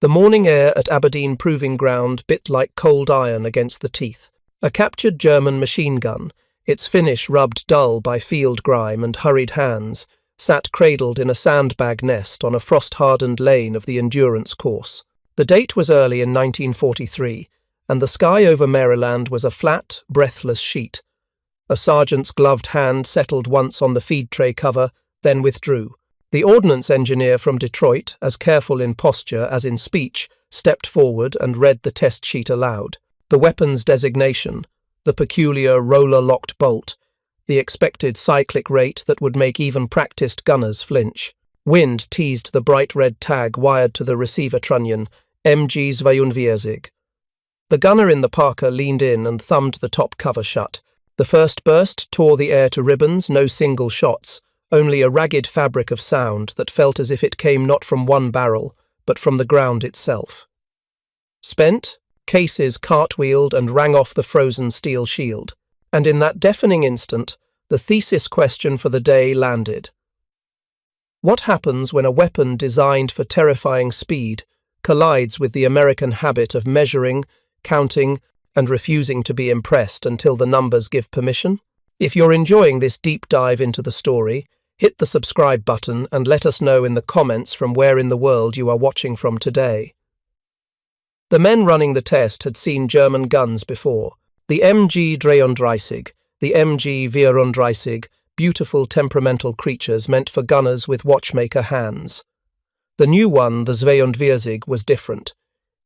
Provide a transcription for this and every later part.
The morning air at Aberdeen Proving Ground bit like cold iron against the teeth. A captured German machine gun, its finish rubbed dull by field grime and hurried hands, sat cradled in a sandbag nest on a frost-hardened lane of the endurance course. The date was early in 1943, and the sky over Maryland was a flat, breathless sheet. A sergeant's gloved hand settled once on the feed tray cover, then withdrew. The ordnance engineer from Detroit, as careful in posture as in speech, stepped forward and read the test sheet aloud. The weapon's designation, the peculiar roller-locked bolt, the expected cyclic rate that would make even practiced gunners flinch. Wind teased the bright red tag wired to the receiver trunnion, MG42. The gunner in the Parker leaned in and thumbed the top cover shut. The first burst tore the air to ribbons, no single shots, only a ragged fabric of sound that felt as if it came not from one barrel, but from the ground itself. Spent, cases cartwheeled and rang off the frozen steel shield, and in that deafening instant, the thesis question for the day landed. What happens when a weapon designed for terrifying speed collides with the American habit of measuring, counting, and refusing to be impressed until the numbers give permission? If you're enjoying this deep dive into the story, hit the subscribe button and let us know in the comments from where in the world you are watching from today. The men running the test had seen German guns before. The MG43, the MG42, beautiful temperamental creatures meant for gunners with watchmaker hands. The new one, the 42, was different.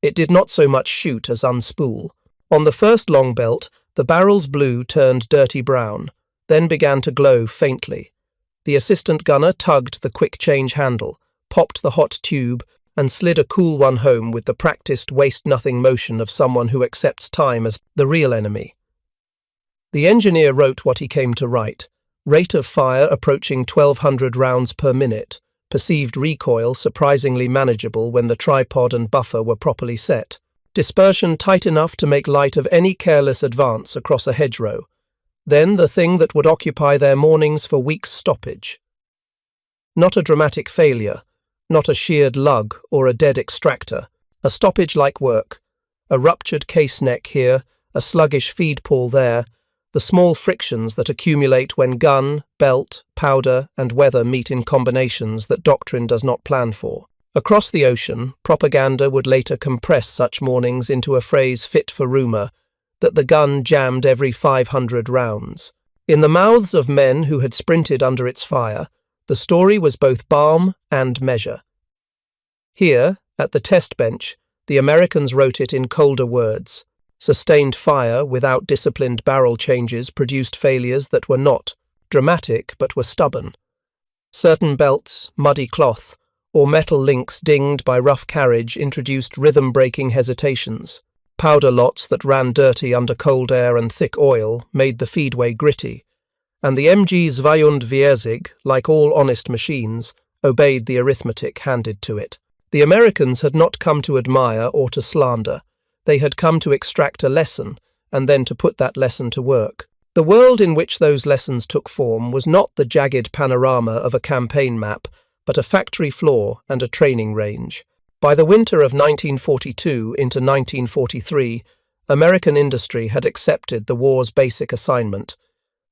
It did not so much shoot as unspool. On the first long belt, the barrel's blue turned dirty brown, then began to glow faintly. The assistant gunner tugged the quick-change handle, popped the hot tube, and slid a cool one home with the practiced waste-nothing motion of someone who accepts time as the real enemy. The engineer wrote what he came to write. Rate of fire approaching 1,200 rounds per minute, perceived recoil surprisingly manageable when the tripod and buffer were properly set, dispersion tight enough to make light of any careless advance across a hedgerow. Then the thing that would occupy their mornings for weeks' stoppage. Not a dramatic failure, not a sheared lug or a dead extractor, a stoppage-like work, a ruptured case neck here, a sluggish feed pawl there, the small frictions that accumulate when gun, belt, powder, and weather meet in combinations that doctrine does not plan for. Across the ocean, propaganda would later compress such mornings into a phrase fit for rumour, that the gun jammed every 500 rounds. In the mouths of men who had sprinted under its fire, the story was both balm and measure. Here, at the test bench, the Americans wrote it in colder words. Sustained fire without disciplined barrel changes produced failures that were not dramatic but were stubborn. Certain belts, muddy cloth, or metal links dinged by rough carriage introduced rhythm-breaking hesitations. Powder lots that ran dirty under cold air and thick oil made the feedway gritty, and the MG42, like all honest machines, obeyed the arithmetic handed to it. The Americans had not come to admire or to slander. They had come to extract a lesson, and then to put that lesson to work. The world in which those lessons took form was not the jagged panorama of a campaign map, but a factory floor and a training range. By the winter of 1942 into 1943, American industry had accepted the war's basic assignment,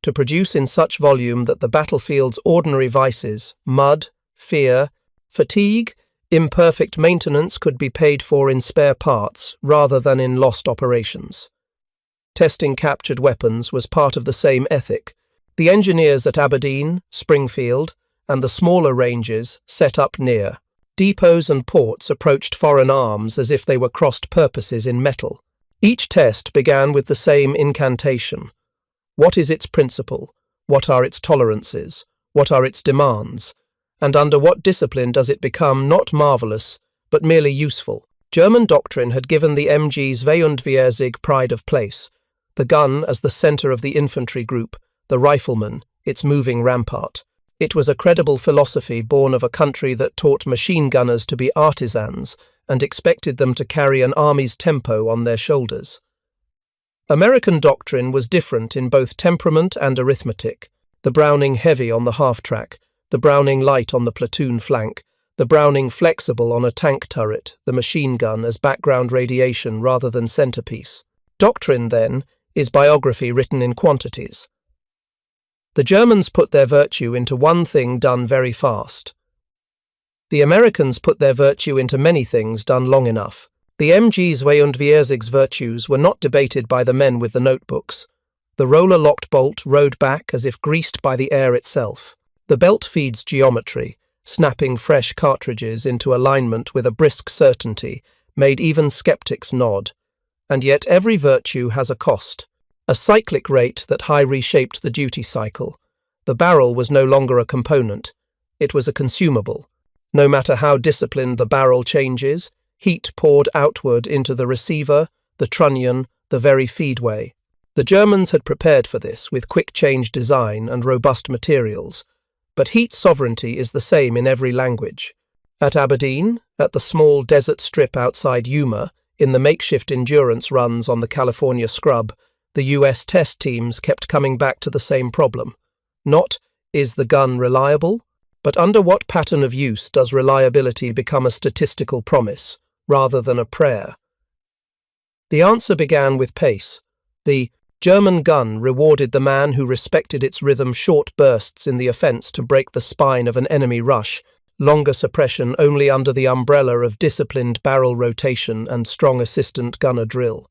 to produce in such volume that the battlefield's ordinary vices, mud, fear, fatigue, imperfect maintenance could be paid for in spare parts rather than in lost operations. Testing captured weapons was part of the same ethic. The engineers at Aberdeen, Springfield, and the smaller ranges set up near. Depots and ports approached foreign arms as if they were crossed purposes in metal. Each test began with the same incantation. What is its principle? What are its tolerances? What are its demands? And under what discipline does it become not marvellous, but merely useful? German doctrine had given the MG42 pride of place, the gun as the centre of the infantry group, the rifleman, its moving rampart. It was a credible philosophy born of a country that taught machine gunners to be artisans and expected them to carry an army's tempo on their shoulders. American doctrine was different in both temperament and arithmetic, the Browning heavy on the half-track, the Browning light on the platoon flank, the Browning flexible on a tank turret, the machine gun as background radiation rather than centerpiece. Doctrine, then, is biography written in quantities. The Germans put their virtue into one thing done very fast. The Americans put their virtue into many things done long enough. The MG42's virtues were not debated by the men with the notebooks. The roller-locked bolt rode back as if greased by the air itself. The belt feeds geometry, snapping fresh cartridges into alignment with a brisk certainty, made even skeptics nod. And yet every virtue has a cost. A cyclic rate that high reshaped the duty cycle. The barrel was no longer a component. It was a consumable. No matter how disciplined the barrel changes, heat poured outward into the receiver, the trunnion, the very feedway. The Germans had prepared for this with quick-change design and robust materials, but heat sovereignty is the same in every language. At Aberdeen, at the small desert strip outside Yuma, in the makeshift endurance runs on the California scrub, the US test teams kept coming back to the same problem. Not, is the gun reliable? But under what pattern of use does reliability become a statistical promise, rather than a prayer? The answer began with pace. The German gun rewarded the man who respected its rhythm short bursts in the offense to break the spine of an enemy rush, longer suppression only under the umbrella of disciplined barrel rotation and strong assistant gunner drill.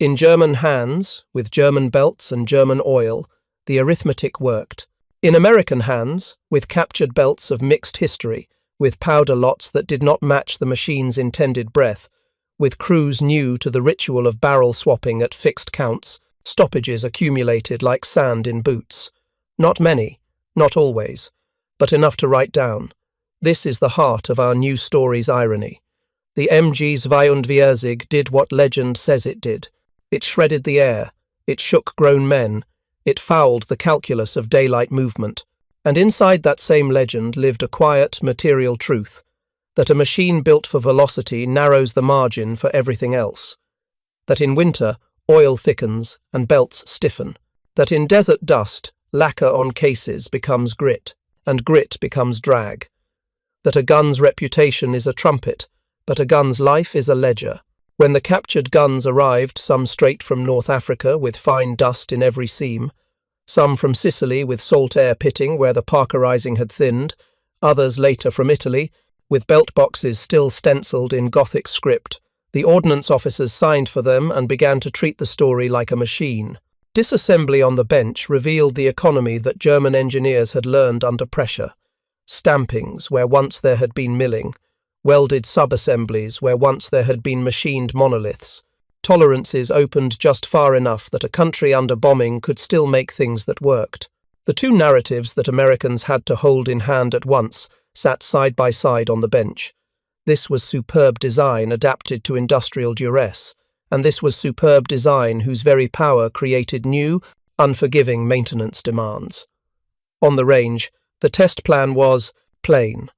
In German hands, with German belts and German oil, the arithmetic worked. In American hands, with captured belts of mixed history, with powder lots that did not match the machine's intended breath, with crews new to the ritual of barrel swapping at fixed counts, stoppages accumulated like sand in boots. Not many, not always, but enough to write down. This is the heart of our new story's irony. The MG42 did what legend says it did. It shredded the air, it shook grown men, it fouled the calculus of daylight movement, and inside that same legend lived a quiet, material truth, that a machine built for velocity narrows the margin for everything else, that in winter, oil thickens and belts stiffen, that in desert dust, lacquer on cases becomes grit, and grit becomes drag, that a gun's reputation is a trumpet, but a gun's life is a ledger. When the captured guns arrived, some straight from North Africa with fine dust in every seam, some from Sicily with salt air pitting where the parkerizing had thinned, others later from Italy, with belt boxes still stenciled in Gothic script, the ordnance officers signed for them and began to treat the story like a machine. Disassembly on the bench revealed the economy that German engineers had learned under pressure. Stampings where once there had been milling, welded sub-assemblies where once there had been machined monoliths. Tolerances opened just far enough that a country under bombing could still make things that worked. The two narratives that Americans had to hold in hand at once sat side by side on the bench. This was superb design adapted to industrial duress, and this was superb design whose very power created new, unforgiving maintenance demands. On the range, the test plan was plain.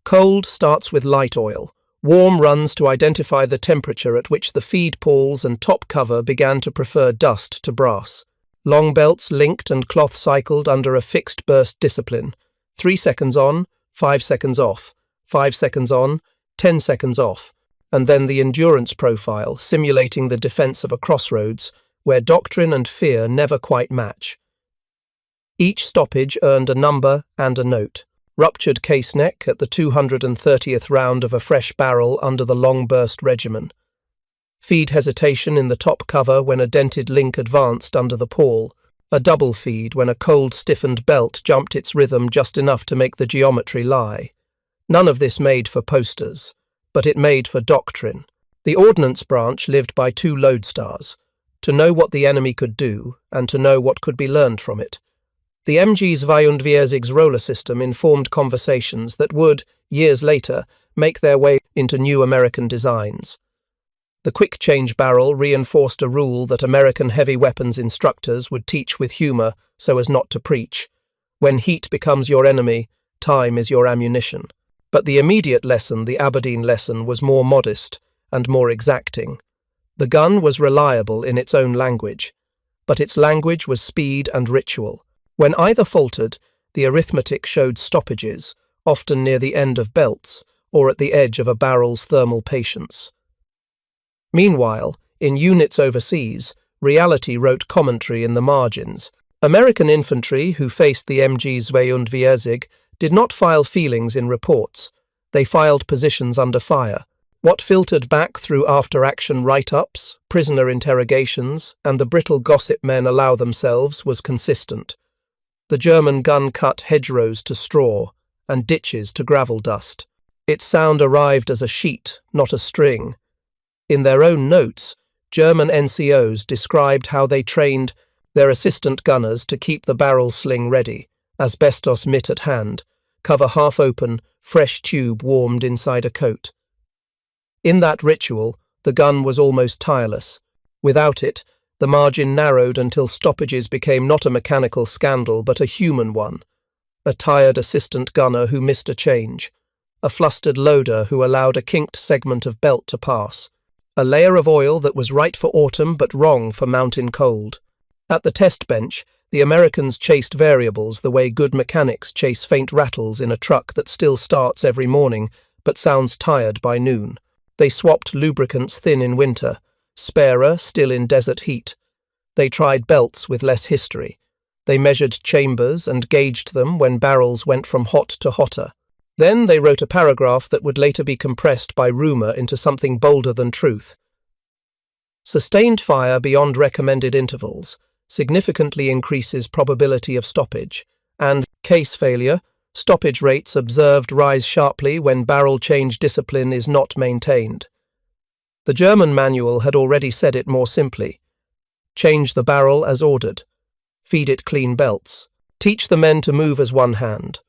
Cold starts with light oil. Warm runs to identify the temperature at which the feed pawls and top cover began to prefer dust to brass. Long belts linked and cloth cycled under a fixed burst discipline. 3 seconds on, 5 seconds off, 5 seconds on, 10 seconds off, and then the endurance profile simulating the defense of a crossroads where doctrine and fear never quite match. Each stoppage earned a number and a note. Ruptured case neck at the 230th round of a fresh barrel under the long burst regimen. Feed hesitation in the top cover when a dented link advanced under the pawl. A double feed when a cold stiffened belt jumped its rhythm just enough to make the geometry lie. None of this made for posters, but it made for doctrine. The ordnance branch lived by 2 lodestars, to know what the enemy could do and to know what could be learned from it. The MG42's roller system informed conversations that would, years later, make their way into new American designs. The quick-change barrel reinforced a rule that American heavy weapons instructors would teach with humor so as not to preach. When heat becomes your enemy, time is your ammunition. But the immediate lesson, the Aberdeen lesson, was more modest and more exacting. The gun was reliable in its own language, but its language was speed and ritual. When either faltered, the arithmetic showed stoppages, often near the end of belts or at the edge of a barrel's thermal patience. Meanwhile, in units overseas, reality wrote commentary in the margins. American infantry, who faced the MG42, did not file feelings in reports. They filed positions under fire. What filtered back through after-action write-ups, prisoner interrogations, and the brittle gossip men allow themselves was consistent. The German gun cut hedgerows to straw, and ditches to gravel dust. Its sound arrived as a sheet, not a string. In their own notes, German NCOs described how they trained their assistant gunners to keep the barrel sling ready, asbestos mitt at hand, cover half open, fresh tube warmed inside a coat. In that ritual, the gun was almost tireless. Without it, the margin narrowed until stoppages became not a mechanical scandal but a human one. A tired assistant gunner who missed a change. A flustered loader who allowed a kinked segment of belt to pass. A layer of oil that was right for autumn but wrong for mountain cold. At the test bench, the Americans chased variables the way good mechanics chase faint rattles in a truck that still starts every morning but sounds tired by noon. They swapped lubricants thin in winter, sparer still in desert heat. They tried belts with less history. They measured chambers and gauged them when barrels went from hot to hotter. Then they wrote a paragraph that would later be compressed by rumour into something bolder than truth. Sustained fire beyond recommended intervals significantly increases probability of stoppage, and, case failure, stoppage rates observed rise sharply when barrel change discipline is not maintained. The German manual had already said it more simply. Change the barrel as ordered. Feed it clean belts. Teach the men to move as one hand.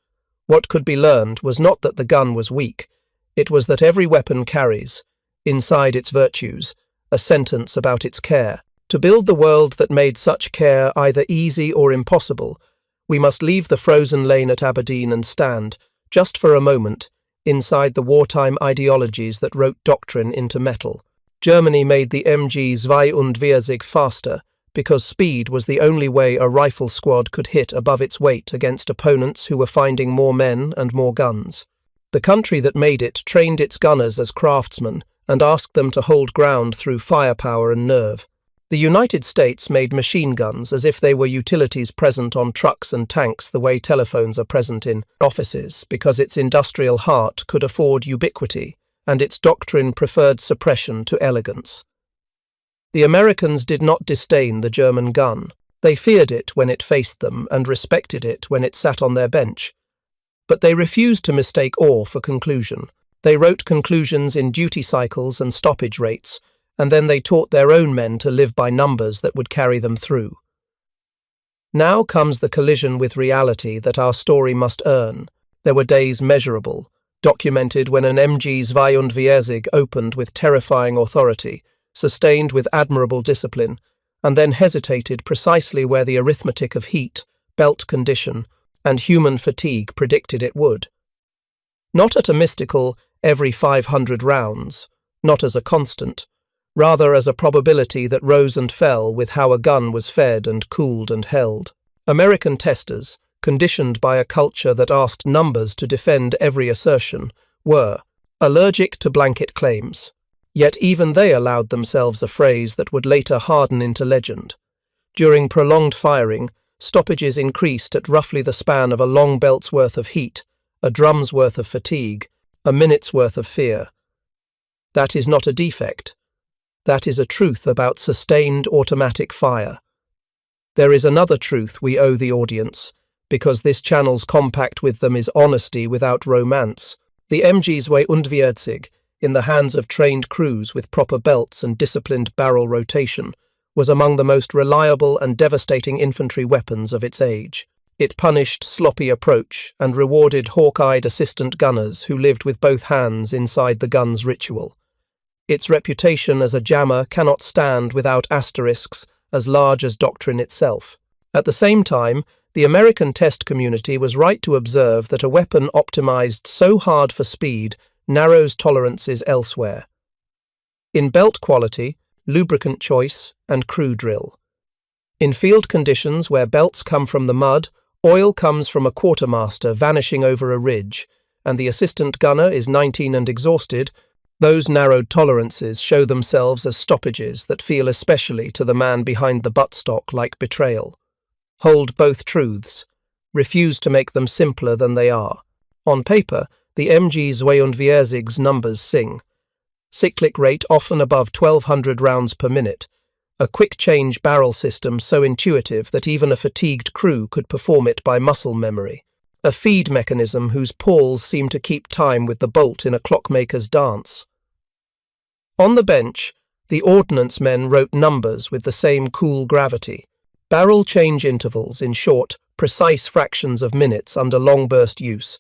What could be learned was not that the gun was weak. It was that every weapon carries, inside its virtues, a sentence about its care. To build the world that made such care either easy or impossible, we must leave the frozen lane at Aberdeen and stand, just for a moment, inside the wartime ideologies that wrote doctrine into metal. Germany made the MG42 faster because speed was the only way a rifle squad could hit above its weight against opponents who were finding more men and more guns. The country that made it trained its gunners as craftsmen and asked them to hold ground through firepower and nerve. The United States made machine guns as if they were utilities present on trucks and tanks the way telephones are present in offices because its industrial heart could afford ubiquity and its doctrine preferred suppression to elegance. The Americans did not disdain the German gun. They feared it when it faced them and respected it when it sat on their bench. But they refused to mistake awe for conclusion. They wrote conclusions in duty cycles and stoppage rates, and then they taught their own men to live by numbers that would carry them through. Now comes the collision with reality that our story must earn. There were days measurable, documented when an MG42 opened with terrifying authority, sustained with admirable discipline, and then hesitated precisely where the arithmetic of heat, belt condition, and human fatigue predicted it would. Not at a mystical every 500 rounds, not as a constant, rather as a probability that rose and fell with how a gun was fed and cooled and held. American testers, conditioned by a culture that asked numbers to defend every assertion, were allergic to blanket claims. Yet even they allowed themselves a phrase that would later harden into legend. During prolonged firing, stoppages increased at roughly the span of a long belt's worth of heat, a drum's worth of fatigue, a minute's worth of fear. That is not a defect. That is a truth about sustained automatic fire. There is another truth we owe the audience, because this channel's compact with them is honesty without romance. The MG42, in the hands of trained crews with proper belts and disciplined barrel rotation, was among the most reliable and devastating infantry weapons of its age. It punished sloppy approach and rewarded hawk-eyed assistant gunners who lived with both hands inside the gun's ritual. Its reputation as a jammer cannot stand without asterisks as large as doctrine itself. At the same time, the American test community was right to observe that a weapon optimized so hard for speed narrows tolerances elsewhere. In belt quality, lubricant choice, and crew drill. In field conditions where belts come from the mud, oil comes from a quartermaster vanishing over a ridge, and the assistant gunner is 19 and exhausted, those narrowed tolerances show themselves as stoppages that feel especially to the man behind the buttstock like betrayal. Hold both truths. Refuse to make them simpler than they are. On paper, the MG42's numbers sing. Cyclic rate often above 1,200 rounds per minute. A quick-change barrel system so intuitive that even a fatigued crew could perform it by muscle memory. A feed mechanism whose pawls seem to keep time with the bolt in a clockmaker's dance. On the bench, the ordnance men wrote numbers with the same cool gravity. Barrel change intervals in short, precise fractions of minutes under long burst use.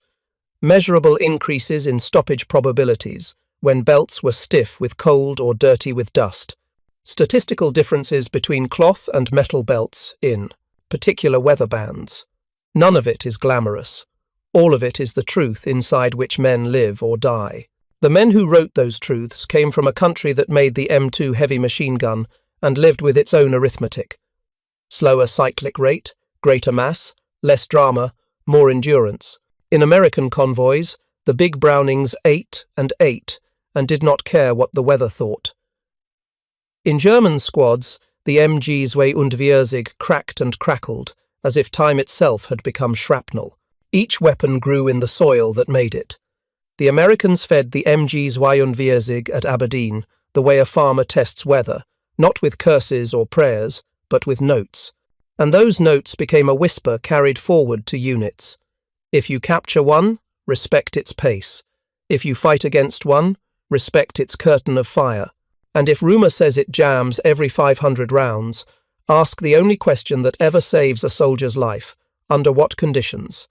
Measurable increases in stoppage probabilities when belts were stiff with cold or dirty with dust. Statistical differences between cloth and metal belts in particular weather bands. None of it is glamorous. All of it is the truth inside which men live or die. The men who wrote those truths came from a country that made the M2 heavy machine gun and lived with its own arithmetic. Slower cyclic rate, greater mass, less drama, more endurance. In American convoys, the big Brownings ate and did not care what the weather thought. In German squads, the MG42 cracked and crackled, as if time itself had become shrapnel. Each weapon grew in the soil that made it. The Americans fed the MG42 at Aberdeen the way a farmer tests weather, not with curses or prayers, but with notes. And those notes became a whisper carried forward to units. If you capture one, respect its pace. If you fight against one, respect its curtain of fire. And if rumor says it jams every 500 rounds, ask the only question that ever saves a soldier's life: under what conditions?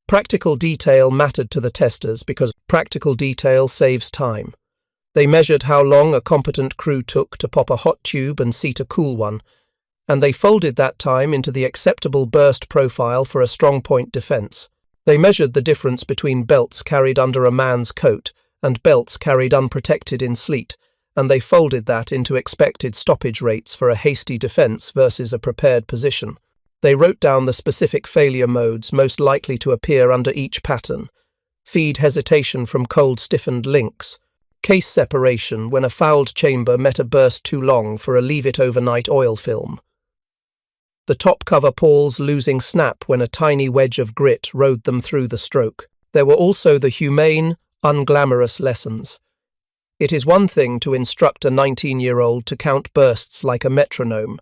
Practical detail mattered to the testers because practical detail saves time. They measured how long a competent crew took to pop a hot tube and seat a cool one, and they folded that time into the acceptable burst profile for a strong-point defense. They measured the difference between belts carried under a man's coat and belts carried unprotected in sleet, and they folded that into expected stoppage rates for a hasty defense versus a prepared position. They wrote down the specific failure modes most likely to appear under each pattern: feed hesitation from cold stiffened links, case separation when a fouled chamber met a burst too long for a leave it overnight oil film, the top cover pawls losing snap when a tiny wedge of grit rode them through the stroke. There were also the humane, unglamorous lessons. It is one thing to instruct a 19-year-old to count bursts like a metronome.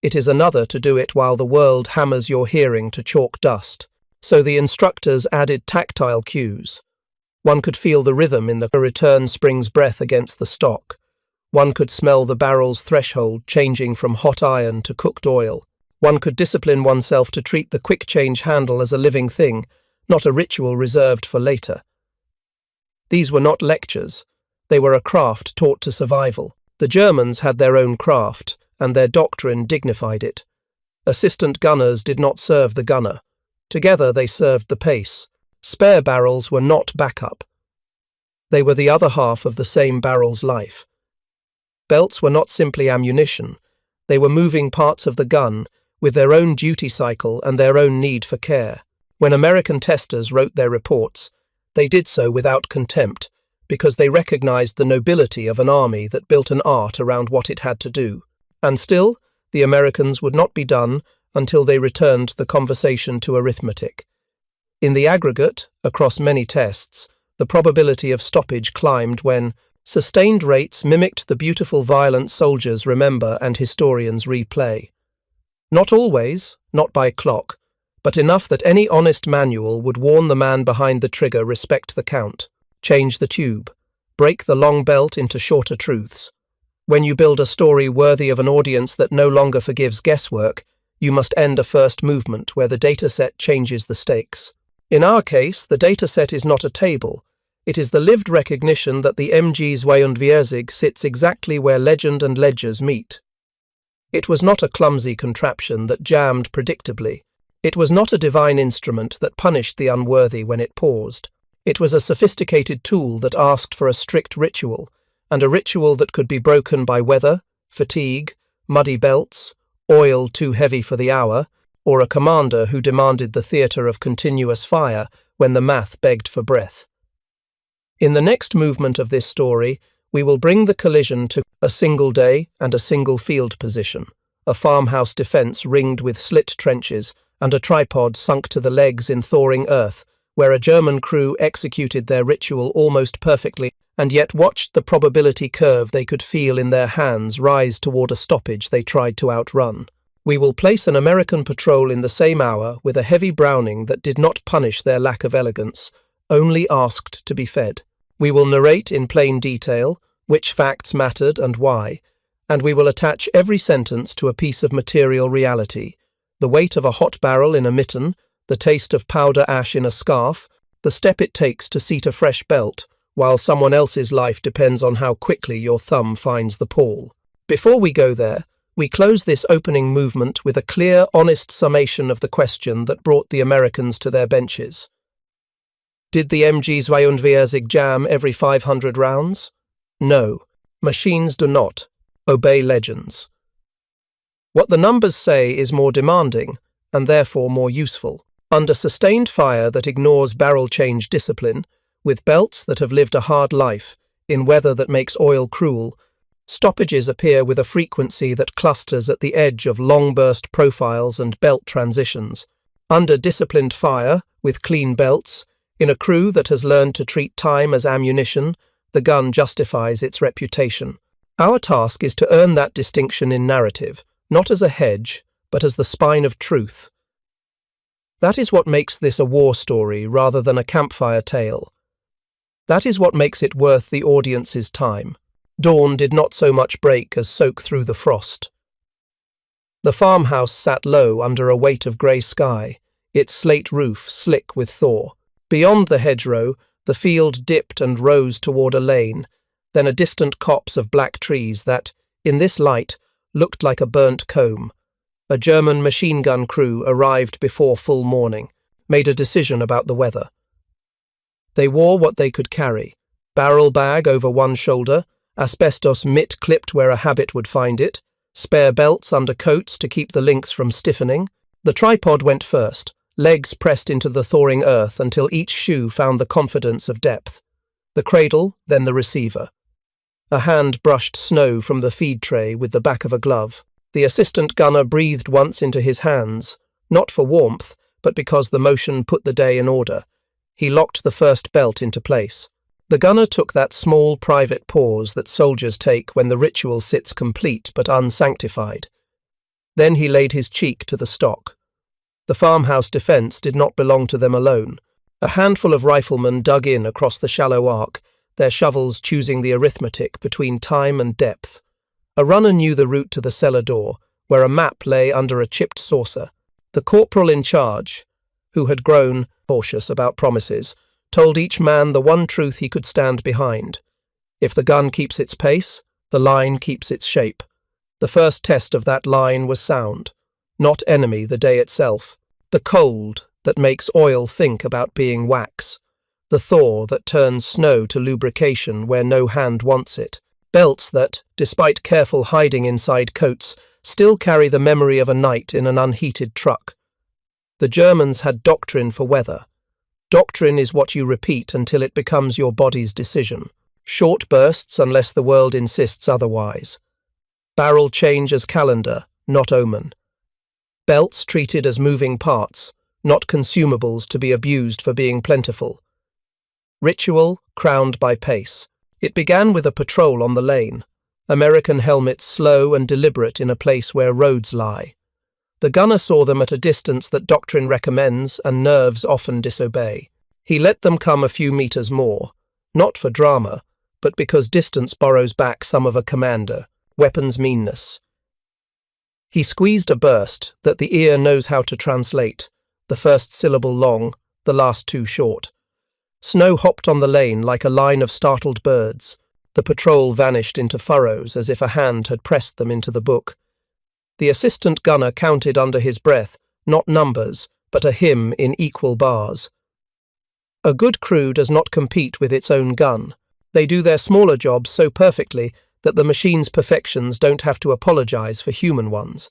It is another to do it while the world hammers your hearing to chalk dust. So the instructors added tactile cues. One could feel the rhythm in the return spring's breath against the stock. One could smell the barrel's threshold changing from hot iron to cooked oil. One could discipline oneself to treat the quick-change handle as a living thing, not a ritual reserved for later. These were not lectures. They were a craft taught to survival. The Germans had their own craft, and their doctrine dignified it. Assistant gunners did not serve the gunner. Together they served the pace. Spare barrels were not backup. They were the other half of the same barrel's life. Belts were not simply ammunition. They were moving parts of the gun, with their own duty cycle and their own need for care. When American testers wrote their reports, they did so without contempt, because they recognized the nobility of an army that built an art around what it had to do. And still, the Americans would not be done until they returned the conversation to arithmetic. In the aggregate, across many tests, the probability of stoppage climbed when sustained rates mimicked the beautiful violent soldiers remember and historians replay. Not always, not by clock, but enough that any honest manual would warn the man behind the trigger respect the count, change the tube, break the long belt into shorter truths. When you build a story worthy of an audience that no longer forgives guesswork, you must end a first movement where the dataset changes the stakes. In our case, the dataset is not a table. It is the lived recognition that the MG42 sits exactly where legend and ledgers meet. It was not a clumsy contraption that jammed predictably. It was not a divine instrument that punished the unworthy when it paused. It was a sophisticated tool that asked for a strict ritual, and a ritual that could be broken by weather, fatigue, muddy belts, oil too heavy for the hour, or a commander who demanded the theatre of continuous fire when the math begged for breath. In the next movement of this story, we will bring the collision to a single day and a single field position, a farmhouse defence ringed with slit trenches and a tripod sunk to the legs in thawing earth, where a German crew executed their ritual almost perfectly and yet watched the probability curve they could feel in their hands rise toward a stoppage they tried to outrun. We will place an American patrol in the same hour with a heavy Browning that did not punish their lack of elegance, only asked to be fed. We will narrate in plain detail which facts mattered and why, and we will attach every sentence to a piece of material reality: the weight of a hot barrel in a mitten, the taste of powder ash in a scarf, the step it takes to seat a fresh belt, while someone else's life depends on how quickly your thumb finds the pawl. Before we go there, we close this opening movement with a clear, honest summation of the question that brought the Americans to their benches. Did the MG42 jam every 500 rounds? No, machines do not. Obey legends. What the numbers say is more demanding, and therefore more useful. Under sustained fire that ignores barrel change discipline, with belts that have lived a hard life, in weather that makes oil cruel, stoppages appear with a frequency that clusters at the edge of long burst profiles and belt transitions. Under disciplined fire, with clean belts, in a crew that has learned to treat time as ammunition, the gun justifies its reputation. Our task is to earn that distinction in narrative, not as a hedge, but as the spine of truth. That is what makes this a war story rather than a campfire tale. That is what makes it worth the audience's time. Dawn did not so much break as soak through the frost. The farmhouse sat low under a weight of grey sky, its slate roof slick with thaw. Beyond the hedgerow, the field dipped and rose toward a lane, then a distant copse of black trees that, in this light, looked like a burnt comb. A German machine gun crew arrived before full morning, made a decision about the weather. They wore what they could carry: barrel bag over one shoulder, asbestos mitt clipped where a habit would find it, spare belts under coats to keep the links from stiffening. The tripod went first, legs pressed into the thawing earth until each shoe found the confidence of depth. The cradle, then the receiver. A hand brushed snow from the feed tray with the back of a glove. The assistant gunner breathed once into his hands, not for warmth, but because the motion put the day in order. He locked the first belt into place. The gunner took that small private pause that soldiers take when the ritual sits complete but unsanctified. Then he laid his cheek to the stock. The farmhouse defence did not belong to them alone. A handful of riflemen dug in across the shallow arc, their shovels choosing the arithmetic between time and depth. A runner knew the route to the cellar door, where a map lay under a chipped saucer. The corporal in charge, who had grown cautious about promises, told each man the one truth he could stand behind. If the gun keeps its pace, the line keeps its shape. The first test of that line was sound, not enemy the day itself. The cold that makes oil think about being wax. The thaw that turns snow to lubrication where no hand wants it. Belts that, despite careful hiding inside coats, still carry the memory of a night in an unheated truck. The Germans had doctrine for weather. Doctrine is what you repeat until it becomes your body's decision. Short bursts unless the world insists otherwise. Barrel change as calendar, not omen. Belts treated as moving parts, not consumables to be abused for being plentiful. Ritual crowned by pace. It began with a patrol on the lane, American helmets slow and deliberate in a place where roads lie. The gunner saw them at a distance that doctrine recommends and nerves often disobey. He let them come a few meters more, not for drama, but because distance borrows back some of a commander, weapons meanness. He squeezed a burst that the ear knows how to translate, the first syllable long, the last two short. Snow hopped on the lane like a line of startled birds. The patrol vanished into furrows as if a hand had pressed them into the book. The assistant gunner counted under his breath, not numbers, but a hymn in equal bars. A good crew does not compete with its own gun. They do their smaller jobs so perfectly that the machine's perfections don't have to apologize for human ones.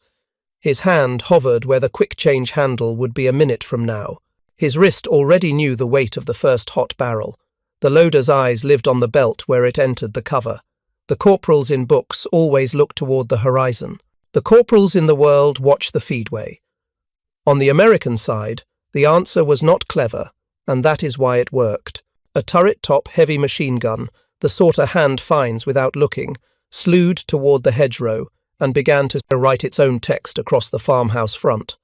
His hand hovered where the quick-change handle would be a minute from now. His wrist already knew the weight of the first hot barrel. The loader's eyes lived on the belt where it entered the cover. The corporals in books always look toward the horizon. The corporals in the world watch the feedway. On the American side, the answer was not clever, and that is why it worked. A turret-top heavy machine gun, the sort a hand finds without looking, slewed toward the hedgerow and began to write its own text across the farmhouse front.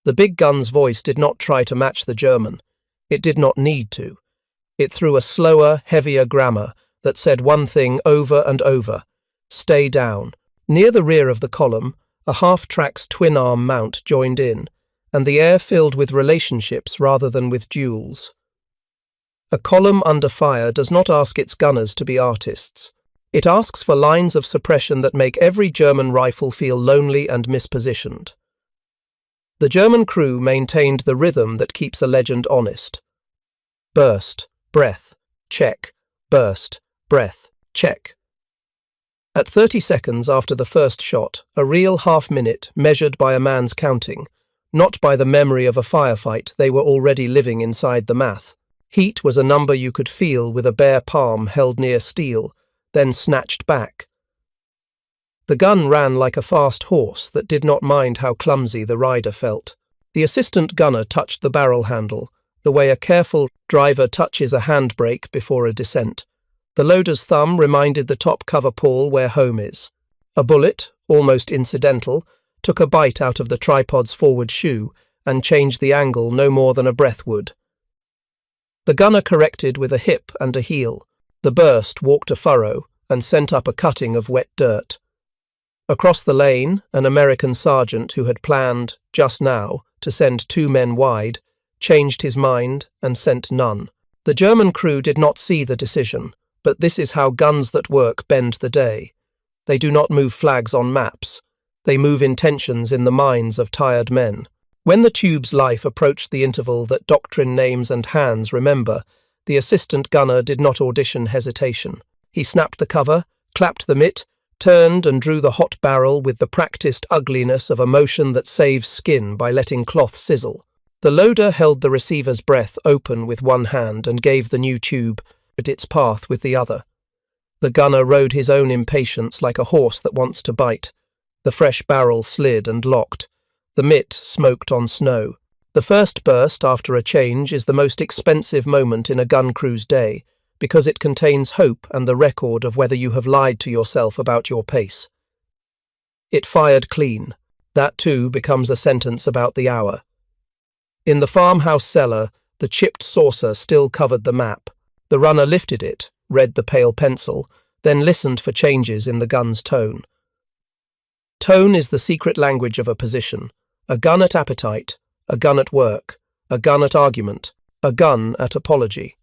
The big gun's voice did not try to match the German. It did not need to. It threw a slower, heavier grammar that said one thing over and over: stay down. Near the rear of the column, a half-track's twin-arm mount joined in, and the air filled with relationships rather than with duels. A column under fire does not ask its gunners to be artists. It asks for lines of suppression that make every German rifle feel lonely and mispositioned. The German crew maintained the rhythm that keeps a legend honest. Burst, breath, check, burst, breath, check. At 30 seconds after the first shot, a real half-minute measured by a man's counting, not by the memory of a firefight they were already living inside the math. Heat was a number you could feel with a bare palm held near steel, then snatched back. The gun ran like a fast horse that did not mind how clumsy the rider felt. The assistant gunner touched the barrel handle, the way a careful driver touches a handbrake before a descent. The loader's thumb reminded the top cover pawl where home is. A bullet, almost incidental, took a bite out of the tripod's forward shoe and changed the angle no more than a breath would. The gunner corrected with a hip and a heel. The burst walked a furrow and sent up a cutting of wet dirt. Across the lane, an American sergeant who had planned, just now, to send 2 men wide, changed his mind and sent none. The German crew did not see the decision, but this is how guns that work bend the day. They do not move flags on maps. They move intentions in the minds of tired men. When the tube's life approached the interval that doctrine names and hands remember, the assistant gunner did not audition hesitation. He snapped the cover, clapped the mitt, turned and drew the hot barrel with the practiced ugliness of a motion that saves skin by letting cloth sizzle. The loader held the receiver's breath open with one hand and gave the new tube at its path with the other. The gunner rode his own impatience like a horse that wants to bite. The fresh barrel slid and locked. The mitt smoked on snow. The first burst after a change is the most expensive moment in a gun crew's day, because it contains hope and the record of whether you have lied to yourself about your pace. It fired clean. That too becomes a sentence about the hour. In the farmhouse cellar, the chipped saucer still covered the map. The runner lifted it, read the pale pencil, then listened for changes in the gun's tone. Tone is the secret language of a position. A gun at appetite, a gun at work, a gun at argument, a gun at apology.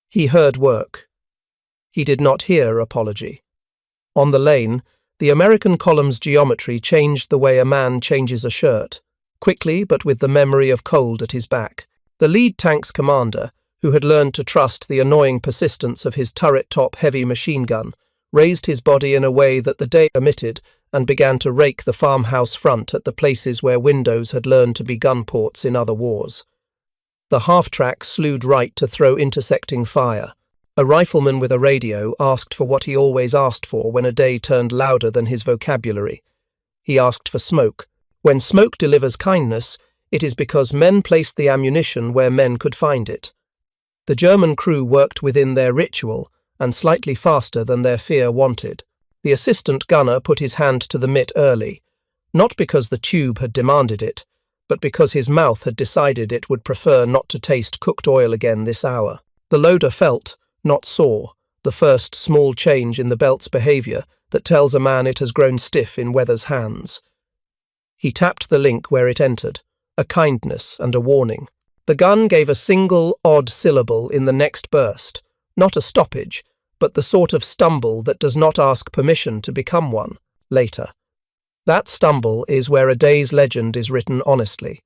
He heard work. He did not hear apology. On the lane, the American column's geometry changed the way a man changes a shirt, quickly but with the memory of cold at his back. The lead tank's commander, who had learned to trust the annoying persistence of his turret-top heavy machine gun, raised his body in a way that the day omitted and began to rake the farmhouse front at the places where windows had learned to be gun ports in other wars. The half-track slewed right to throw intersecting fire. A rifleman with a radio asked for what he always asked for when a day turned louder than his vocabulary. He asked for smoke. When smoke delivers kindness, it is because men placed the ammunition where men could find it. The German crew worked within their ritual and slightly faster than their fear wanted. The assistant gunner put his hand to the mitt early, not because the tube had demanded it, but because his mouth had decided it would prefer not to taste cooked oil again this hour. The loader felt, not saw, the first small change in the belt's behaviour that tells a man it has grown stiff in Weather's hands. He tapped the link where it entered, a kindness and a warning. The gun gave a single, odd syllable in the next burst, not a stoppage, but the sort of stumble that does not ask permission to become one, later. That stumble is where a day's legend is written honestly.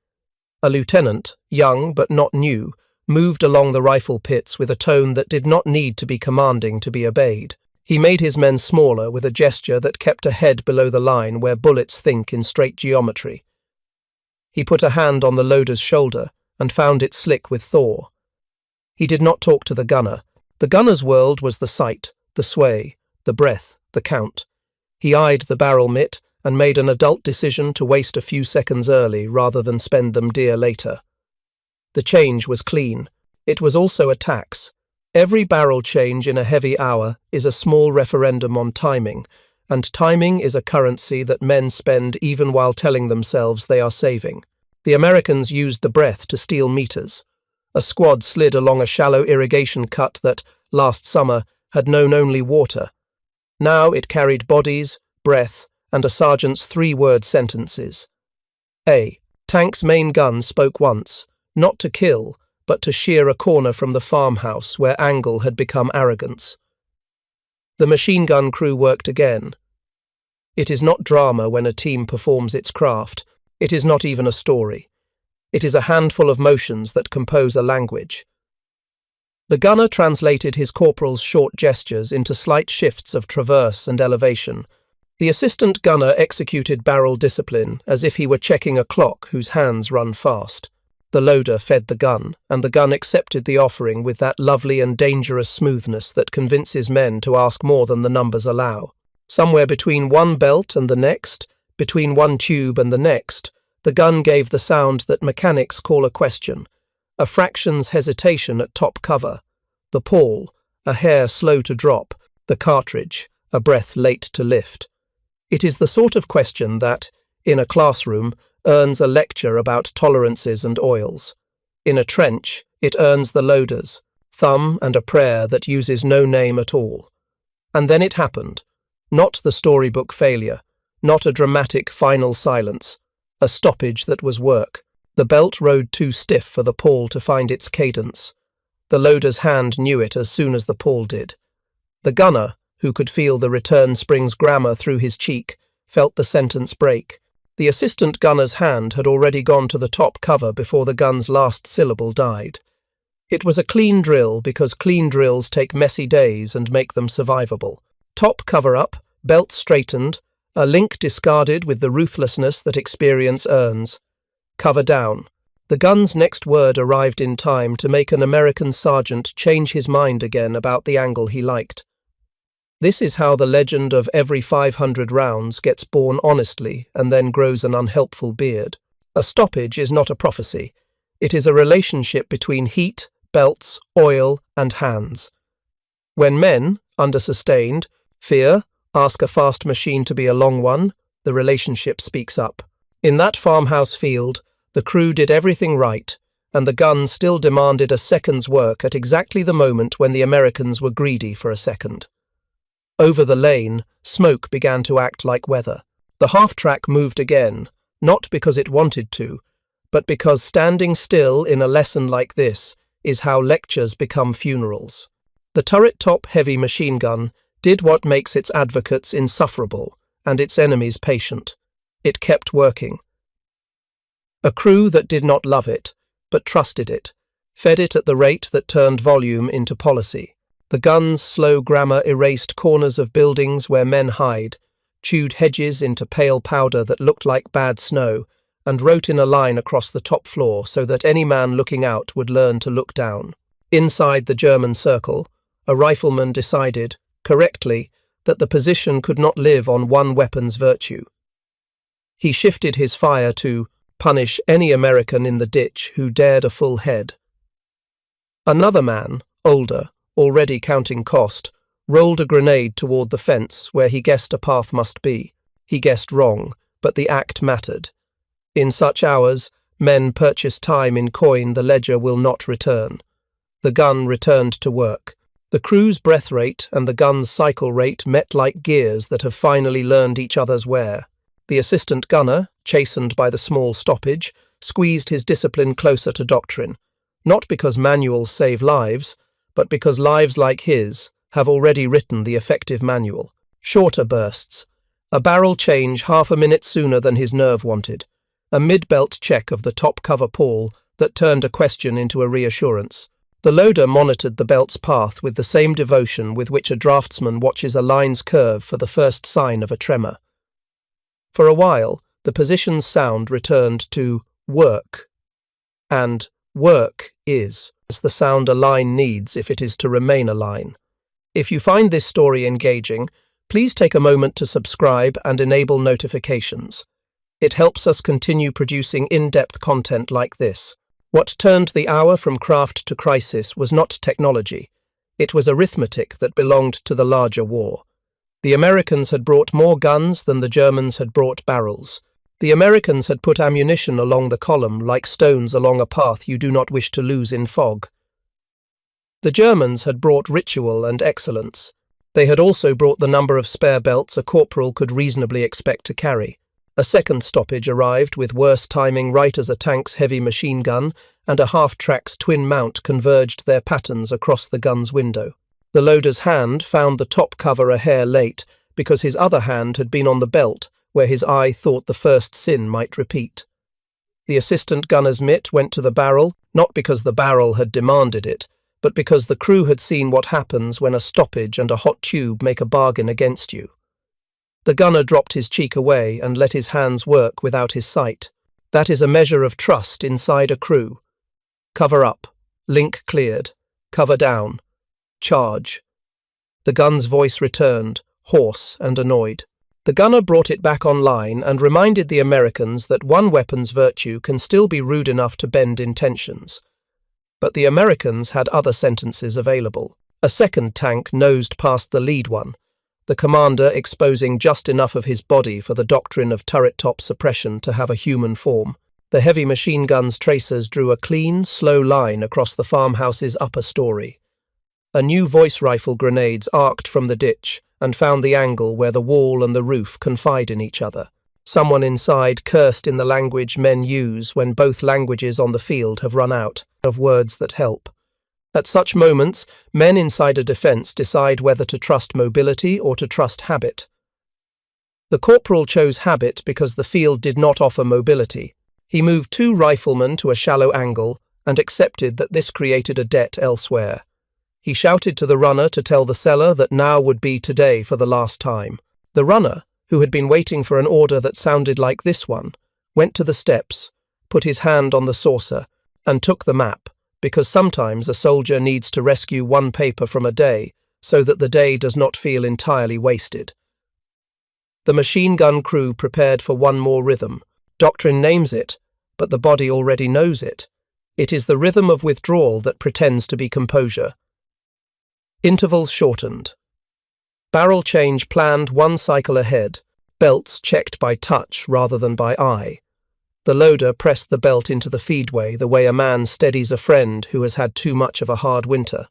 A lieutenant, young but not new, moved along the rifle pits with a tone that did not need to be commanding to be obeyed. He made his men smaller with a gesture that kept a head below the line where bullets think in straight geometry. He put a hand on the loader's shoulder and found it slick with thaw. He did not talk to the gunner. The gunner's world was the sight, the sway, the breath, the count. He eyed the barrel mitt and made an adult decision to waste a few seconds early rather than spend them dear later. The change was clean. It was also a tax. Every barrel change in a heavy hour is a small referendum on timing, and timing is a currency that men spend even while telling themselves they are saving. The Americans used the breath to steal meters. A squad slid along a shallow irrigation cut that, last summer, had known only water. Now it carried bodies, breath, and a sergeant's 3-word sentences. A. Tank's main gun spoke once, not to kill, but to shear a corner from the farmhouse where angle had become arrogance. The machine gun crew worked again. It is not drama when a team performs its craft. It is not even a story. It is a handful of motions that compose a language. The gunner translated his corporal's short gestures into slight shifts of traverse and elevation. The assistant gunner executed barrel discipline as if he were checking a clock whose hands run fast. The loader fed the gun, and the gun accepted the offering with that lovely and dangerous smoothness that convinces men to ask more than the numbers allow. Somewhere between one belt and the next, between one tube and the next, the gun gave the sound that mechanics call a question, a fraction's hesitation at top cover, the pawl, a hair slow to drop, the cartridge, a breath late to lift. It is the sort of question that, in a classroom, earns a lecture about tolerances and oils. In a trench, it earns the loader's thumb and a prayer that uses no name at all. And then it happened. Not the storybook failure, not a dramatic final silence, a stoppage that was work. The belt rode too stiff for the pawl to find its cadence. The loader's hand knew it as soon as the pawl did. The gunner, who could feel the return spring's grammar through his cheek, felt the sentence break. The assistant gunner's hand had already gone to the top cover before the gun's last syllable died. It was a clean drill because clean drills take messy days and make them survivable. Top cover up, belt straightened, a link discarded with the ruthlessness that experience earns. Cover down. The gun's next word arrived in time to make an American sergeant change his mind again about the angle he liked. This is how the legend of every 500 rounds gets born honestly and then grows an unhelpful beard. A stoppage is not a prophecy. It is a relationship between heat, belts, oil, and hands. When men, under sustained fear, ask a fast machine to be a long one, the relationship speaks up. In that farmhouse field, the crew did everything right, and the gun still demanded a second's work at exactly the moment when the Americans were greedy for a second. Over the lane, smoke began to act like weather. The half-track moved again, not because it wanted to, but because standing still in a lesson like this is how lectures become funerals. The turret-top heavy machine gun did what makes its advocates insufferable and its enemies patient. It kept working. A crew that did not love it, but trusted it, fed it at the rate that turned volume into policy. The gun's slow grammar erased corners of buildings where men hide, chewed hedges into pale powder that looked like bad snow, and wrote in a line across the top floor so that any man looking out would learn to look down. Inside the German circle, a rifleman decided, correctly, that the position could not live on one weapon's virtue. He shifted his fire to punish any American in the ditch who dared a full head. Another man, older, already counting cost, rolled a grenade toward the fence where he guessed a path must be. He guessed wrong, but the act mattered. In such hours, men purchase time in coin the ledger will not return. The gun returned to work. The crew's breath rate and the gun's cycle rate met like gears that have finally learned each other's wear. The assistant gunner, chastened by the small stoppage, squeezed his discipline closer to doctrine, not because manuals save lives, but because lives like his have already written the effective manual. Shorter bursts, a barrel change half a minute sooner than his nerve wanted, a mid-belt check of the top cover pawl that turned a question into a reassurance. The loader monitored the belt's path with the same devotion with which a draftsman watches a line's curve for the first sign of a tremor. For a while, the position's sound returned to work, and work is the sound a line needs if it is to remain a line. If you find this story engaging, please take a moment to subscribe and enable notifications. It helps us continue producing in-depth content like this. What turned the hour from craft to crisis was not technology. It was arithmetic that belonged to the larger war. The Americans had brought more guns than the Germans had brought barrels. The Americans had put ammunition along the column like stones along a path you do not wish to lose in fog. The Germans had brought ritual and excellence. They had also brought the number of spare belts a corporal could reasonably expect to carry. A second stoppage arrived with worse timing right as a tank's heavy machine gun and a half-track's twin mount converged their patterns across the gun's window. The loader's hand found the top cover a hair late because his other hand had been on the belt where his eye thought the first sin might repeat. The assistant gunner's mitt went to the barrel, not because the barrel had demanded it, but because the crew had seen what happens when a stoppage and a hot tube make a bargain against you. The gunner dropped his cheek away and let his hands work without his sight. That is a measure of trust inside a crew. Cover up. Link cleared. Cover down. Charge. The gun's voice returned, hoarse and annoyed. The gunner brought it back online and reminded the Americans that one weapon's virtue can still be rude enough to bend intentions. But the Americans had other sentences available. A second tank nosed past the lead one, the commander exposing just enough of his body for the doctrine of turret-top suppression to have a human form. The heavy machine gun's tracers drew a clean, slow line across the farmhouse's upper story. A new voice rifle grenades arced from the ditch and found the angle where the wall and the roof confide in each other. Someone inside cursed in the language men use when both languages on the field have run out of words that help. At such moments, men inside a defence decide whether to trust mobility or to trust habit. The corporal chose habit because the field did not offer mobility. He moved 2 riflemen to a shallow angle and accepted that this created a debt elsewhere. He shouted to the runner to tell the seller that now would be today for the last time. The runner, who had been waiting for an order that sounded like this one, went to the steps, put his hand on the saucer, and took the map, because sometimes a soldier needs to rescue one paper from a day so that the day does not feel entirely wasted. The machine gun crew prepared for one more rhythm. Doctrine names it, but the body already knows it. It is the rhythm of withdrawal that pretends to be composure. Intervals shortened. Barrel change planned 1 cycle ahead, belts checked by touch rather than by eye. The loader pressed the belt into the feedway the way a man steadies a friend who has had too much of a hard winter.